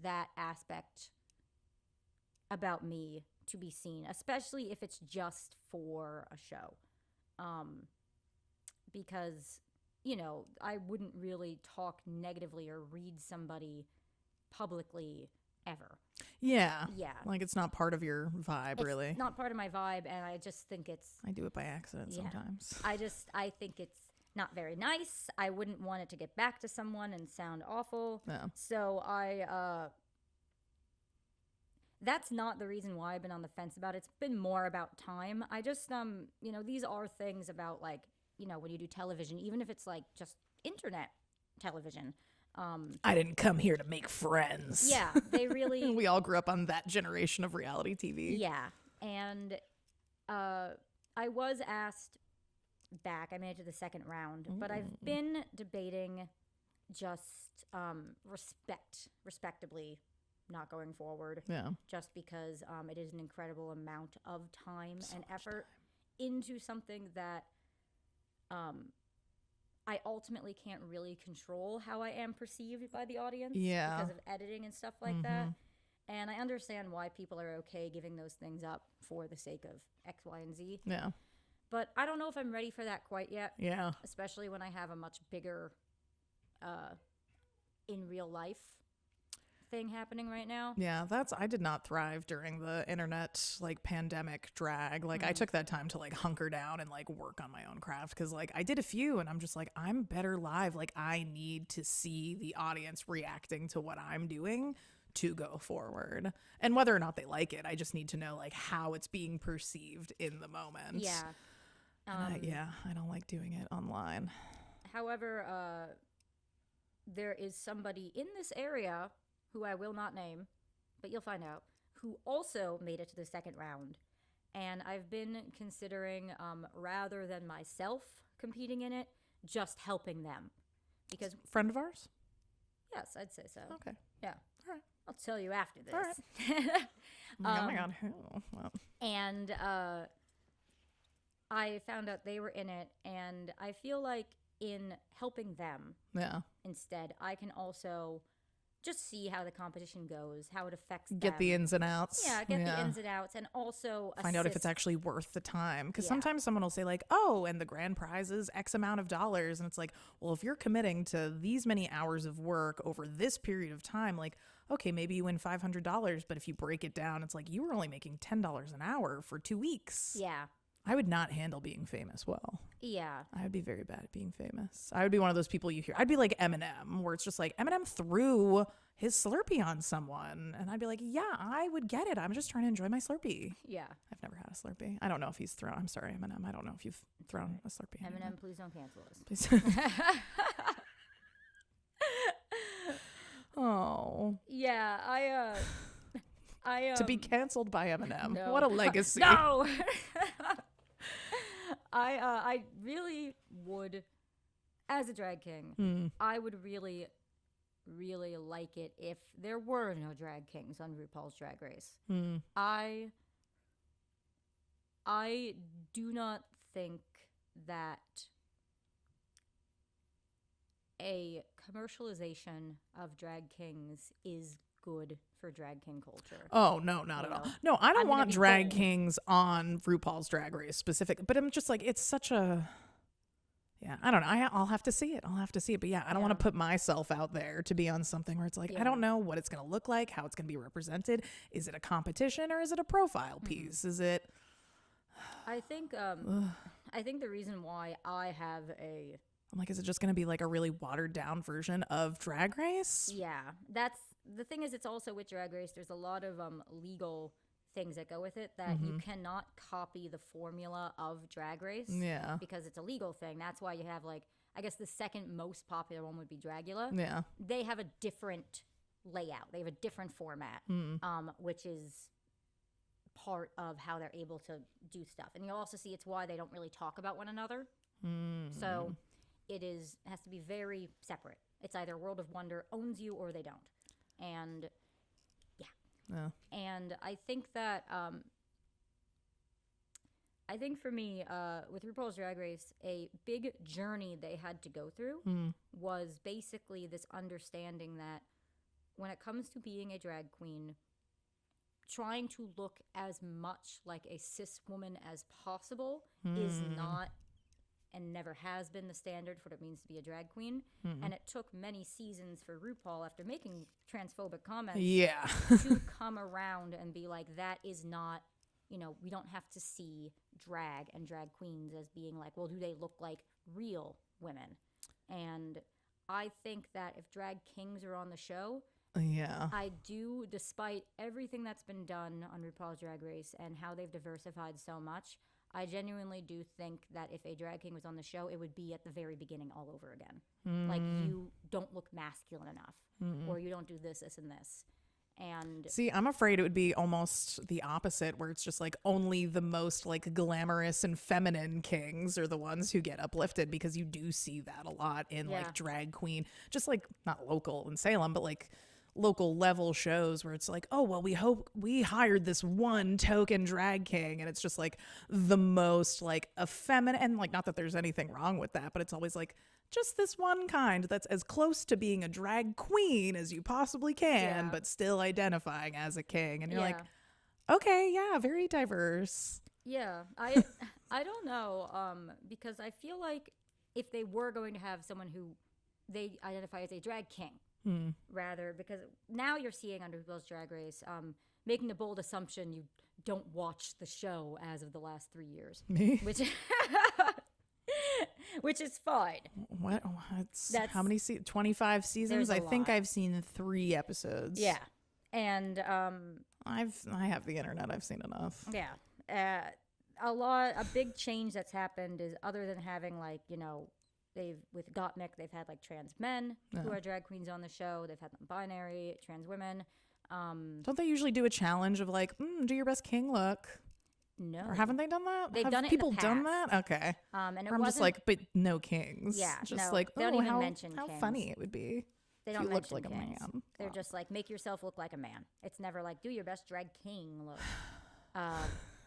that aspect about me to be seen, especially if it's just for a show? Because, I wouldn't really talk negatively or read somebody publicly ever. Yeah. Yeah. Like it's not part of your vibe, really. It's not part of my vibe, and I just think it's... I do it by accident sometimes. I think it's not very nice. I wouldn't want it to get back to someone and sound awful. No. So that's not the reason why I've been on the fence about it. It's been more about time. I just, these are things about like, when you do television, even if it's like just internet television. I didn't come here to make friends. Yeah, they really... We all grew up on that generation of reality TV. Yeah. And I was asked back. I made it to the second round, but I've been debating just respectably not going forward. Yeah. Just because it is an incredible amount of time and effort into something that I ultimately can't really control how I am perceived by the audience because of editing and stuff like that. And I understand why people are okay giving those things up for the sake of X, Y, and Z. Yeah. But I don't know if I'm ready for that quite yet. Yeah. Especially when I have a much bigger in real life thing happening right now. Yeah, I did not thrive during the internet like pandemic drag. Like I took that time to like hunker down and like work on my own craft because like I did a few and I'm just like, I'm better live. Like I need to see the audience reacting to what I'm doing to go forward. And whether or not they like it, I just need to know like how it's being perceived in the moment. Yeah. I don't like doing it online. However, there is somebody in this area who I will not name, but you'll find out, who also made it to the second round. And I've been considering, rather than myself competing in it, just helping them. Because Friend of ours? yes, I'd say so. Okay. Yeah. All right. I'll tell you after this. All right. Oh my God, who? Well. And I found out they were in it, and I feel like in helping them Yeah. instead, I can also just see how the competition goes, how it affects them. Get the ins and outs. Yeah, get the ins and outs, and also find out if it's assist. actually worth the time. Because Yeah. sometimes someone will say like, oh, and the grand prize is X amount of dollars. And it's like, well, if you're committing to these many hours of work over this period of time, like, okay, maybe you win $500. But if you break it down, it's like you were only making $10 an hour for 2 weeks. Yeah. I would not handle being famous well. Yeah. I would be very bad at being famous. I would be one of those people you hear. I'd be like Eminem, where it's just like Eminem threw his Slurpee on someone. And I'd be like, yeah, I would get it. I'm just trying to enjoy my Slurpee. Yeah. I've never had a Slurpee. I don't know if he's thrown. I'm sorry, Eminem. I don't know if you've thrown a Slurpee. Eminem, please don't cancel us. Please. Oh. Yeah, I To be canceled by Eminem. No. What a legacy. No. I really would, as a drag king, I would really, really like it if there were no drag kings on RuPaul's Drag Race. I do not think that a commercialization of drag kings is good for drag king culture. Oh, no, not at all. No, I don't want drag kings on RuPaul's Drag Race specific, but I'm just like, it's such a, yeah, I don't know. I'll have to see it. But yeah, I don't want to put myself out there to be on something where it's like, I don't know what it's going to look like, how it's going to be represented. Is it a competition or is it a profile piece? Is it? I think the reason why I have I'm like, is it just going to be like a really watered down version of Drag Race? Yeah, that's the thing. Is it's also with Drag Race, there's a lot of legal things that go with it that you cannot copy the formula of Drag Race. Yeah, because it's a legal thing. That's why you have, like, I guess the second most popular one would be Dragula. Yeah, they have a different layout. They have a different format, which is part of how they're able to do stuff. And you'll also see it's why they don't really talk about one another. So it has to be very separate. It's either World of Wonder owns you or they don't. And yeah. And I think that I think for me, with RuPaul's Drag Race, a big journey they had to go through was basically this understanding that when it comes to being a drag queen, trying to look as much like a cis woman as possible is not and never has been the standard for what it means to be a drag queen. And it took many seasons for RuPaul, after making transphobic comments, to come around and be like, that is not, we don't have to see drag and drag queens as being like, well, do they look like real women? And I think that if drag kings are on the show, I do, despite everything that's been done on RuPaul's Drag Race and how they've diversified so much, I genuinely do think that if a drag king was on the show, it would be at the very beginning all over again. Like, you don't look masculine enough, or you don't do this, this, and this. And see, I'm afraid it would be almost the opposite, where it's just like only the most like glamorous and feminine kings are the ones who get uplifted, because you do see that a lot in like drag queen, just like not local in Salem, but like local level shows where it's like, oh, well, we hired this one token drag king, and it's just like the most like effeminate, and like, not that there's anything wrong with that, but it's always like just this one kind that's as close to being a drag queen as you possibly can, but still identifying as a king. And you're like, okay, yeah, very diverse. Yeah, I don't know, because I feel like if they were going to have someone who they identify as a drag king, rather, because now you're seeing under RuPaul's Drag Race, making the bold assumption you don't watch the show as of the last 3 years. Me? Which is fine. What? That's how many 25 seasons? I think I've seen 3 episodes. Yeah. And I have the internet. I've seen enough. Yeah. A big change that's happened is, other than having like, with Gottmik, they've had like trans men who are drag queens on the show. They've had non-binary, trans women. Don't they usually do a challenge of like, do your best king look? No. Or haven't they done that? They've Have done it people in the done past. that? Okay. And I'm just like, but no kings. Yeah. Just no, like, they don't even mention how kings. funny it would be. They if don't you looked mention like kings. a man. They're just like, make yourself look like a man. It's never like, do your best drag king look.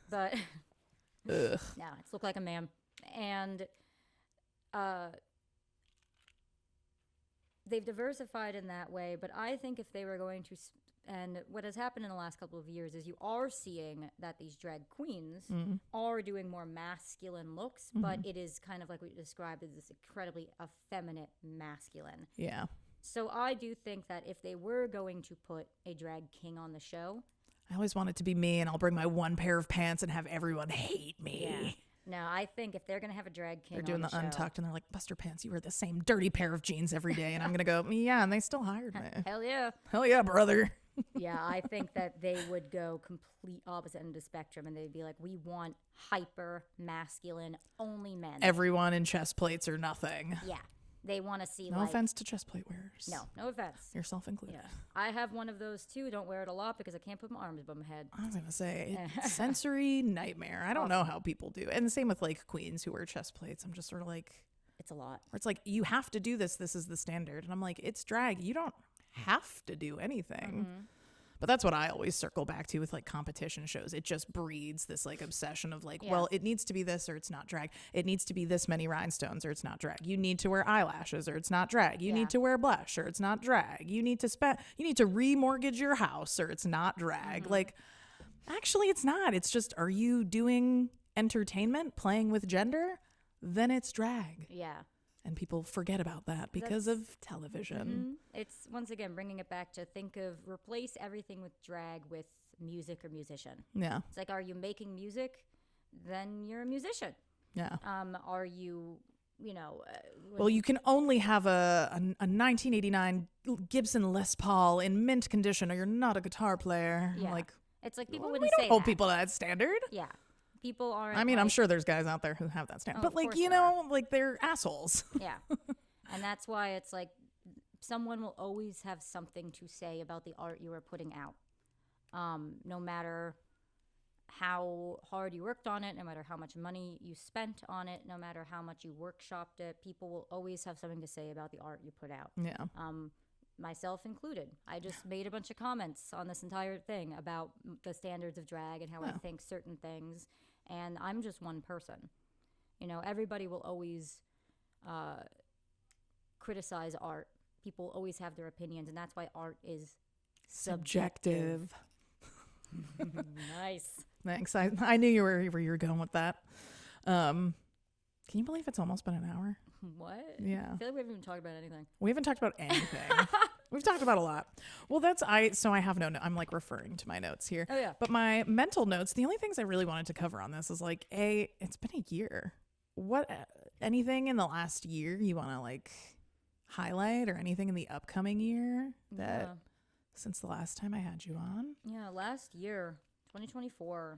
But Ugh. no, it's look like a man. And they've diversified in that way, but I think if they were going to, and what has happened in the last couple of years is you are seeing that these drag queens are doing more masculine looks, but it is kind of like what you described as this incredibly effeminate masculine. Yeah. So I do think that if they were going to put a drag king on the show, I always want it to be me, and I'll bring my one pair of pants and have everyone hate me. yeah. No, I think if they're going to have a drag king They're doing on the show, untucked, and they're like, Buster Pants, you wear the same dirty pair of jeans every day. And I'm going to go, yeah, and they still hired me. hell yeah. Hell yeah, brother. Yeah, I think that they would go complete opposite end of the spectrum, and they'd be like, we want hyper masculine, only men. Everyone in chest plates or nothing. Yeah. They want to see No offense to chest plate wearers. No offense. Yourself included. Yeah. I have one of those too. Don't wear it a lot because I can't put my arms above my head. I was going to say, sensory nightmare. I don't know how people do. And the same with like queens who wear chest plates. I'm just sort of like, it's a lot. or it's like, you have to do this. This is the standard. And I'm like, it's drag. You don't have to do anything. Mm-hmm. But that's what I always circle back to with like competition shows. It just breeds this like obsession of like, well, it needs to be this or it's not drag. It needs to be this many rhinestones or it's not drag. You need to wear eyelashes or it's not drag. You need to wear blush or it's not drag. You need to remortgage your house or it's not drag. Like, actually it's not. It's just, are you doing entertainment, playing with gender? Then it's drag. Yeah. And people forget about that because of television. It's, once again, bringing it back to replace everything with drag with music or musician. Yeah. It's like, are you making music? Then you're a musician. Yeah. Are you, well, you can only have a 1989 Gibson Les Paul in mint condition or you're not a guitar player. Yeah. Like, it's like people we wouldn't don't say hold that. people to that standard. Yeah. People aren't. I mean, I'm sure there's guys out there who have that standard. Oh, but of like, course you there know, like they're assholes. Yeah. And that's why it's like someone will always have something to say about the art you are putting out. No matter how hard you worked on it, no matter how much money you spent on it, no matter how much you workshopped it, people will always have something to say about the art you put out. Yeah. Myself included. I just made a bunch of comments on this entire thing about the standards of drag and how I think certain things. And I'm just one person. Everybody will always criticize art. People always have their opinions, and that's why art is subjective. Nice. Thanks. I knew you were where you were going with that. Can you believe it's almost been an hour? What? Yeah. I feel like we haven't even talked about anything. We haven't talked about anything. We've talked about a lot. Well, so I have no, I'm like referring to my notes here. Oh, yeah. But my mental notes, the only things I really wanted to cover on this is like, it's been a year. Anything in the last year you want to like highlight or anything in the upcoming year that since the last time I had you on? Yeah, last year, 2024.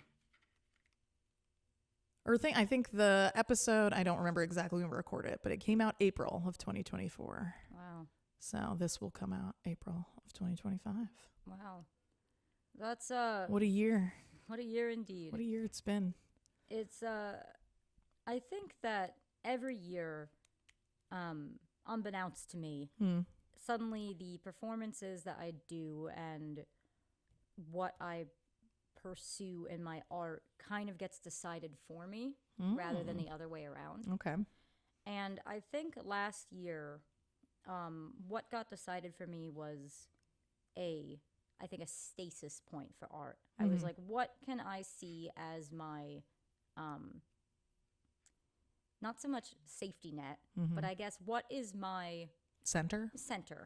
I think the episode, I don't remember exactly when we recorded it, but it came out April of 2024. Wow. So this will come out April of 2025. Wow. That's What a year. what a year indeed. What a year it's been. It's I think that every year, unbeknownst to me, suddenly the performances that I do and what I pursue in my art kind of gets decided for me rather than the other way around. Okay. And I think last year, what got decided for me was a stasis point for art. I was like, what can I see as my, not so much safety net, but I guess what is my Center?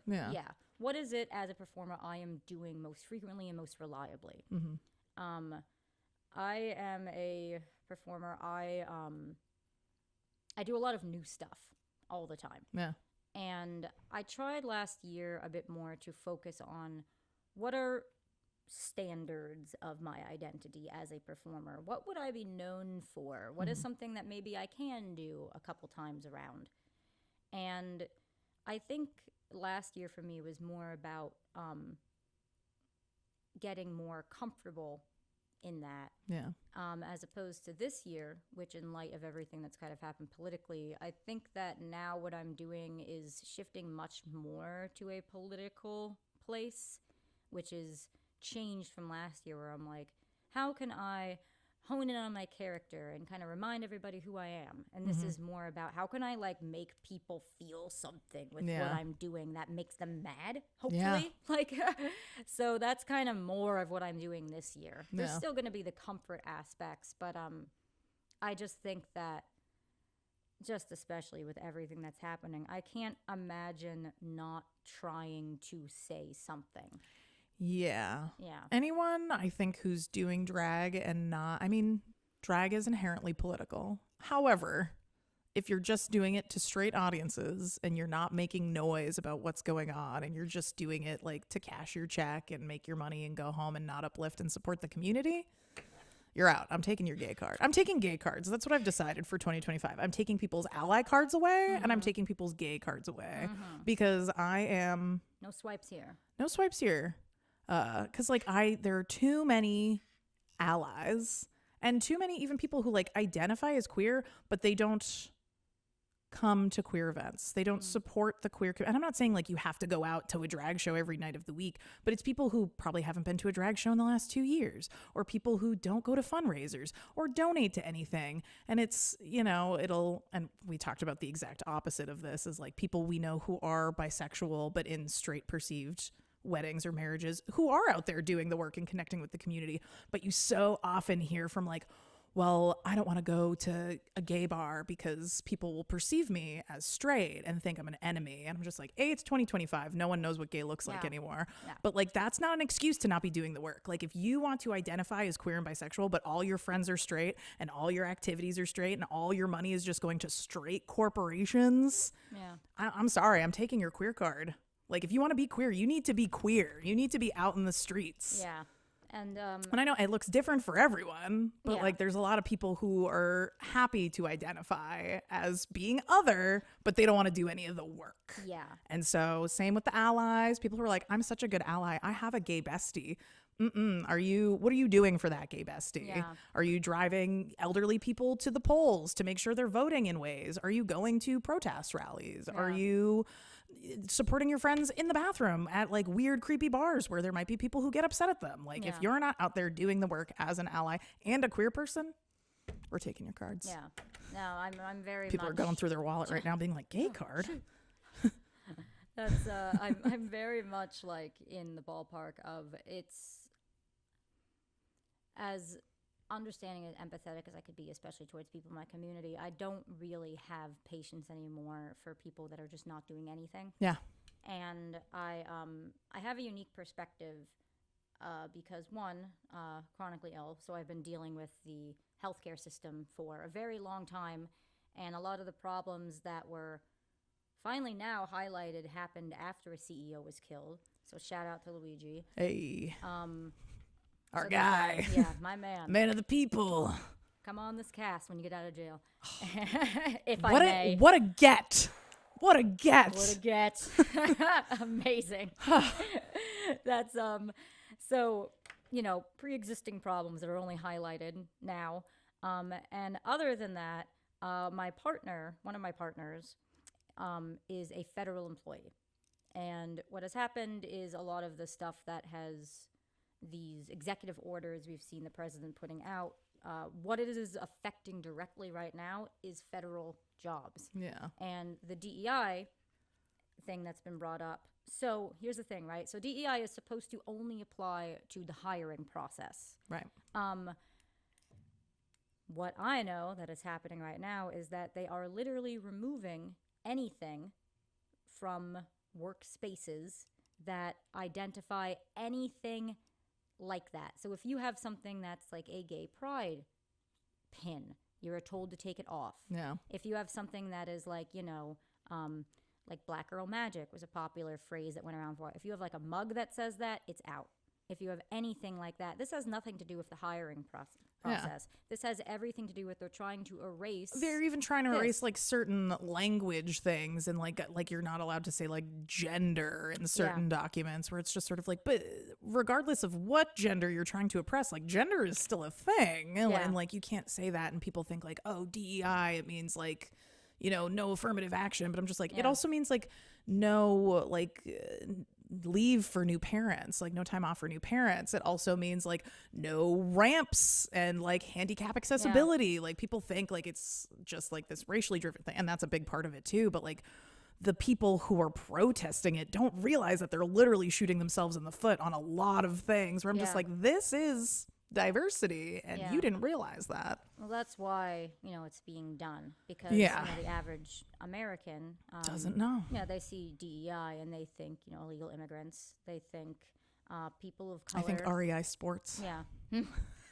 Yeah. What is it as a performer I am doing most frequently and most reliably? I am a performer. I do a lot of new stuff all the time. Yeah. And I tried last year a bit more to focus on what are standards of my identity as a performer. What would I be known for? What is something that maybe I can do a couple times around? And I think last year for me was more about getting more comfortable in that. Yeah. As opposed to this year, which in light of everything that's kind of happened politically, I think that now what I'm doing is shifting much more to a political place, which is changed from last year where I'm like, how can I hone in on my character and kind of remind everybody who I am? And this is more about how can I like make people feel something with what I'm doing that makes them mad, hopefully. Like, so that's kind of more of what I'm doing this year. There's still going to be the comfort aspects, but I just think that just especially with everything that's happening, I can't imagine not trying to say something. Yeah. Yeah. Anyone, I think, who's doing drag and not, I mean, Drag is inherently political. However, if you're just doing it to straight audiences and you're not making noise about what's going on and you're just doing it like to cash your check and make your money and go home and not uplift and support the community, you're out. I'm taking your gay card. I'm taking gay cards. That's what I've decided for 2025. I'm taking people's ally cards away and I'm taking people's gay cards away because I am... No swipes here. No swipes here. Because like there are too many allies and too many even people who like identify as queer, but they don't come to queer events. They don't support the queer and I'm not saying like you have to go out to a drag show every night of the week, but it's people who probably haven't been to a drag show in the last 2 years, or people who don't go to fundraisers or donate to anything. And it's, you know, and we talked about the exact opposite of this is like people we know who are bisexual but in straight perceived weddings or marriages who are out there doing the work and connecting with the community. But you so often hear from like, well, I don't want to go to a gay bar because people will perceive me as straight and think I'm an enemy. And I'm just like, it's 2025. No one knows what gay looks like anymore. Yeah. But like, that's not an excuse to not be doing the work. Like if you want to identify as queer and bisexual, but all your friends are straight and all your activities are straight and all your money is just going to straight corporations. Yeah. I'm sorry. I'm taking your queer card. Like if you want to be queer, you need to be queer. You need to be out in the streets. Yeah. And I know it looks different for everyone, but like there's a lot of people who are happy to identify as being other, but they don't want to do any of the work. Yeah. And so same with the allies. People who are like, I'm such a good ally. I have a gay bestie. What are you doing for that gay bestie? Yeah. Are you driving elderly people to the polls to make sure they're voting in ways? Are you going to protest rallies? Yeah. Are you supporting your friends in the bathroom at like weird creepy bars where there might be people who get upset at them? Like if you're not out there doing the work as an ally and a queer person, we're taking your cards. Yeah. No, I'm very people much... are going through their wallet right now being like, gay card. That's I'm very much like in the ballpark of it's as understanding and empathetic as I could be, especially towards people in my community. I don't really have patience anymore for people that are just not doing anything. Yeah. And I have a unique perspective because one, chronically ill, so I've been dealing with the healthcare system for a very long time, and a lot of the problems that were finally now highlighted happened after a CEO was killed. So shout out to Luigi. Hey. Our guy. Yeah, my man. Man of the people. Come on this cast when you get out of jail. If I may. What a get. What a get. What a get. Amazing. That's so, you know, pre-existing problems that are only highlighted now. And other than that, one of my partners, is a federal employee. And what has happened is a lot of the stuff that has these executive orders we've seen the president putting out, what it is affecting directly right now is federal jobs. Yeah. And the DEI thing that's been brought up. So here's the thing, right? So DEI is supposed to only apply to the hiring process. Right. What I know that is happening right now is that they are literally removing anything from workspaces that identify anything like that. So if you have something that's like a gay pride pin, you're told to take it off. Yeah. If you have something that is like, you know, like Black Girl Magic was a popular phrase that went around for. If you have like a mug that says that, it's out. If you have anything like that, this has nothing to do with the hiring process. Yeah. This has everything to do with they're trying to erase. They're even trying to erase like certain language things, and like you're not allowed to say like gender in certain documents, where it's just sort of like, but regardless of what gender you're trying to oppress, like gender is still a thing, and like you can't say that, and people think like, oh, DEI, it means like, you know, no affirmative action, but I'm just like, it also means like no like leave for new parents, like no time off for new parents. It also means like no ramps and like handicap accessibility. Like people think like it's just like this racially driven thing, and that's a big part of it too, but like the people who are protesting it don't realize that they're literally shooting themselves in the foot on a lot of things, where I'm just like, this is diversity, and you didn't realize that. Well, that's why, you know, it's being done, because you know, the average American doesn't know. Yeah, they see DEI and they think, you know, illegal immigrants. They think people of color. I think REI Sports. Yeah.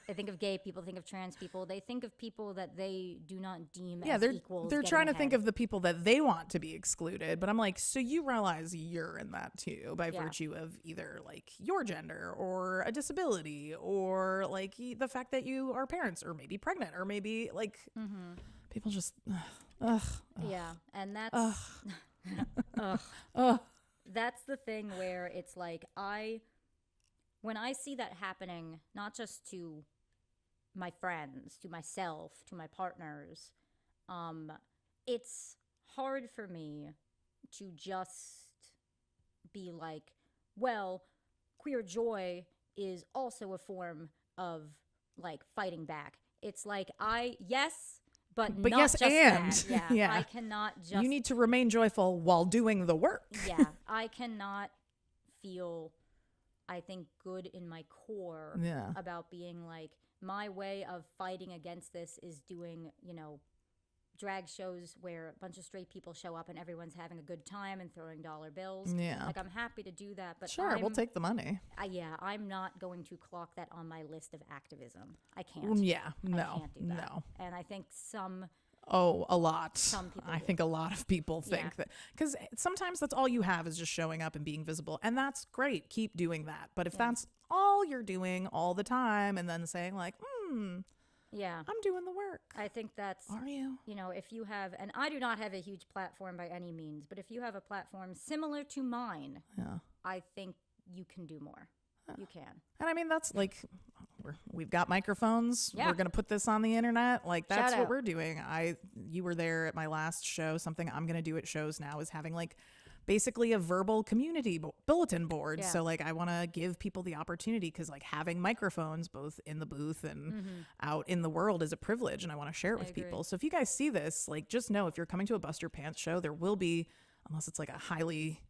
They think of gay people, they think of trans people, they think of people that they do not deem Yeah, as they're equals. they're getting trying to think ahead. of the people that they want to be excluded, but I'm like, so you realize you're in that too by virtue of either like your gender or a disability or like the fact that you are parents or maybe pregnant or maybe like people just Yeah, and that's ugh. that's the thing where it's like when I see that happening, not just to my friends, to myself, to my partners, it's hard for me to just be like, well, queer joy is also a form of like fighting back. It's like yes, but not yes, just and that. Yeah, yeah. I cannot just. You need to remain joyful while doing the work. Yeah, I cannot feel, I think, good in my core about being like, my way of fighting against this is doing, drag shows where a bunch of straight people show up and everyone's having a good time and throwing dollar bills. Yeah. Like, I'm happy to do that, but sure, we'll take the money. I'm not going to clock that on my list of activism. I can't. No, I can't do that. no. And I think a lot. Some people I do. think a lot of people think that, because sometimes that's all you have is just showing up and being visible, and that's great. Keep doing that. But if that's all you're doing all the time, and then saying like, I'm doing the work. I think that's. Are you? If you have, and I do not have a huge platform by any means, but if you have a platform similar to mine, I think you can do more. You can. And I mean, that's like, we've got microphones. Yeah. We're going to put this on the internet. Like, that's Shout what out. we're doing. You were there at my last show. Something I'm going to do at shows now is having like basically a verbal community bulletin board. Yeah. So like, I want to give people the opportunity, because like having microphones both in the booth and out in the world is a privilege, and I want to share it with people. So if you guys see this, like, just know if you're coming to a Bust Your Pants show, there will be, unless it's like a highly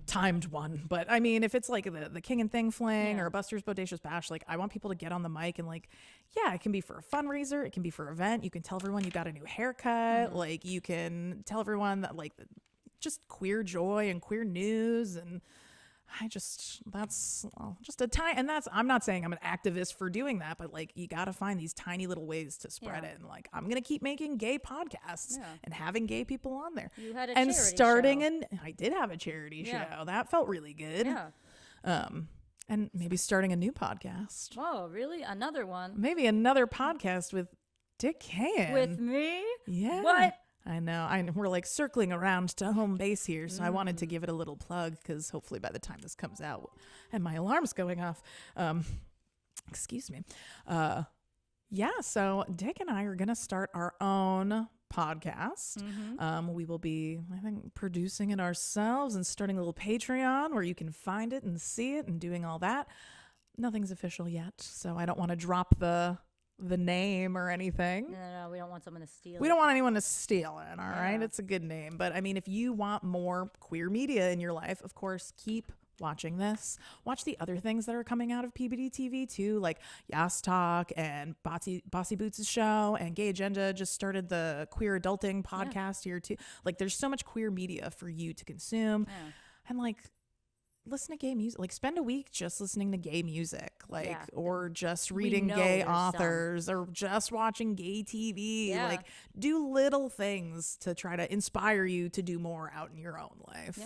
timed one, but I mean, if it's like the King and Thing Fling or a Buster's Bodacious Bash, like, I want people to get on the mic and like, it can be for a fundraiser, it can be for an event, you can tell everyone you got a new haircut, like, you can tell everyone that like just queer joy and queer news, and that's just a tiny, and I'm not saying I'm an activist for doing that, but like, you got to find these tiny little ways to spread it. And like, I'm going to keep making gay podcasts and having gay people on there. You had a and charity starting show. I did have a charity show. That felt really good. Yeah. And maybe starting a new podcast. Oh, really? Another one? Maybe another podcast with Dick Kayin. With me? Yeah. What? I know. We're like circling around to home base here, so I wanted to give it a little plug, because hopefully by the time this comes out, and my alarm's going off, excuse me. So Dick and I are going to start our own podcast. We will be, I think, producing it ourselves and starting a little Patreon where you can find it and see it and doing all that. Nothing's official yet, so I don't want to drop the name or anything. No, we don't want someone to steal We it. don't want anyone to steal it, all right? It's a good name. But I mean, if you want more queer media in your life, of course, keep watching this. Watch the other things that are coming out of Peabody TV too, like Yas Talk and Bossy Boots' show, and Gay Agenda just started the queer adulting podcast here too. Like, there's so much queer media for you to consume. And like, listen to gay music, like spend a week just listening to gay music, like, or just reading gay authors, or just watching gay TV. Like, do little things to try to inspire you to do more out in your own life.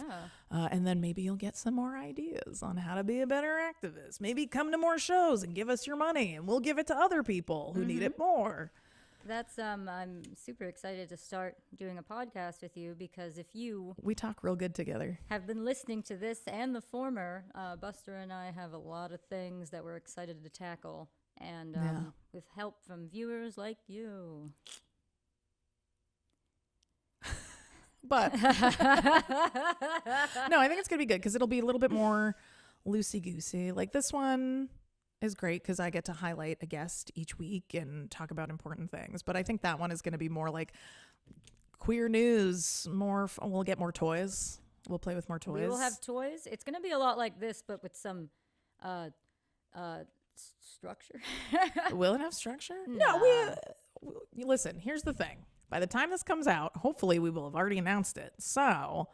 And then maybe you'll get some more ideas on how to be a better activist. Maybe come to more shows and give us your money, and we'll give it to other people who need it more. That's I'm super excited to start doing a podcast with you, because if you We talk real good together. have been listening to this and the former, Buster and I have a lot of things that we're excited to tackle, and with help from viewers like you. But no, I think it's gonna be good, because it'll be a little bit more loosey-goosey. Like, this one is great because I get to highlight a guest each week and talk about important things. But I think that one is going to be more like queer news, we'll get more toys. We'll play with more toys. We will have toys. It's going to be a lot like this, but with some structure. Will it have structure? Nah. No, listen, here's the thing. By the time this comes out, hopefully we will have already announced it. So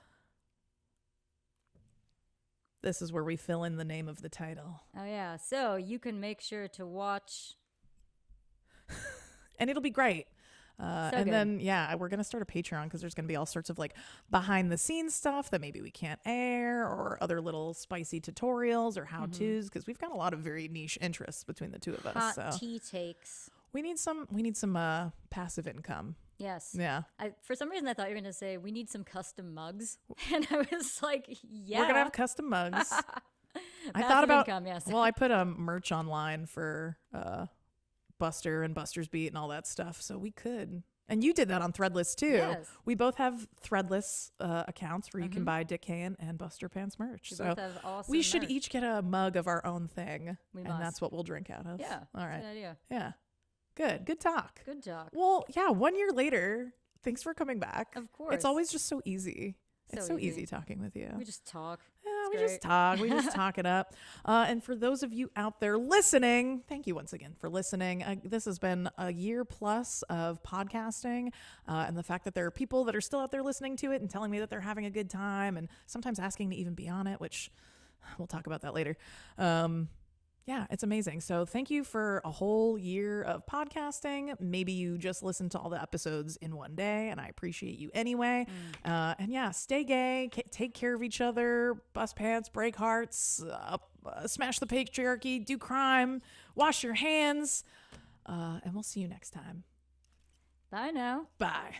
this is where we fill in the name of the title. Oh, yeah. So you can make sure to watch And it'll be great. And good. then, yeah, we're going to start a Patreon because there's going to be all sorts of like behind the scenes stuff that maybe we can't air, or other little spicy tutorials or how to's, because we've got a lot of very niche interests between the two of us. Hot So tea takes. we need some passive income. Yes. Yeah. For some reason, I thought you were going to say we need some custom mugs. And I was like, yeah. We're going to have custom mugs. I Passive thought about, income, yes. well, I put merch online for Buster and Buster's Beat and all that stuff. So we could. And you did that on Threadless too. Yes. We both have Threadless accounts where you can buy Dick Kayin and Buster Pants merch. We So both have awesome we should merch. each get a mug of our own thing. We and must. that's what we'll drink out of. Yeah. All right. Good idea. Yeah. Good talk. Good talk. Well, yeah, 1 year later, thanks for coming back. Of course. It's always just so easy. It's so easy. easy talking with you. We just talk. Yeah, It's we great. just talk. We just talk it up. And for those of you out there listening, thank you once again for listening. This has been a year plus of podcasting, and the fact that there are people that are still out there listening to it and telling me that they're having a good time, and sometimes asking to even be on it, which we'll talk about that later. Yeah, it's amazing. So thank you for a whole year of podcasting. Maybe you just listened to all the episodes in one day, and I appreciate you anyway. And yeah, stay gay, take care of each other, bust pants, break hearts, smash the patriarchy, do crime, wash your hands, and we'll see you next time. Bye now. Bye.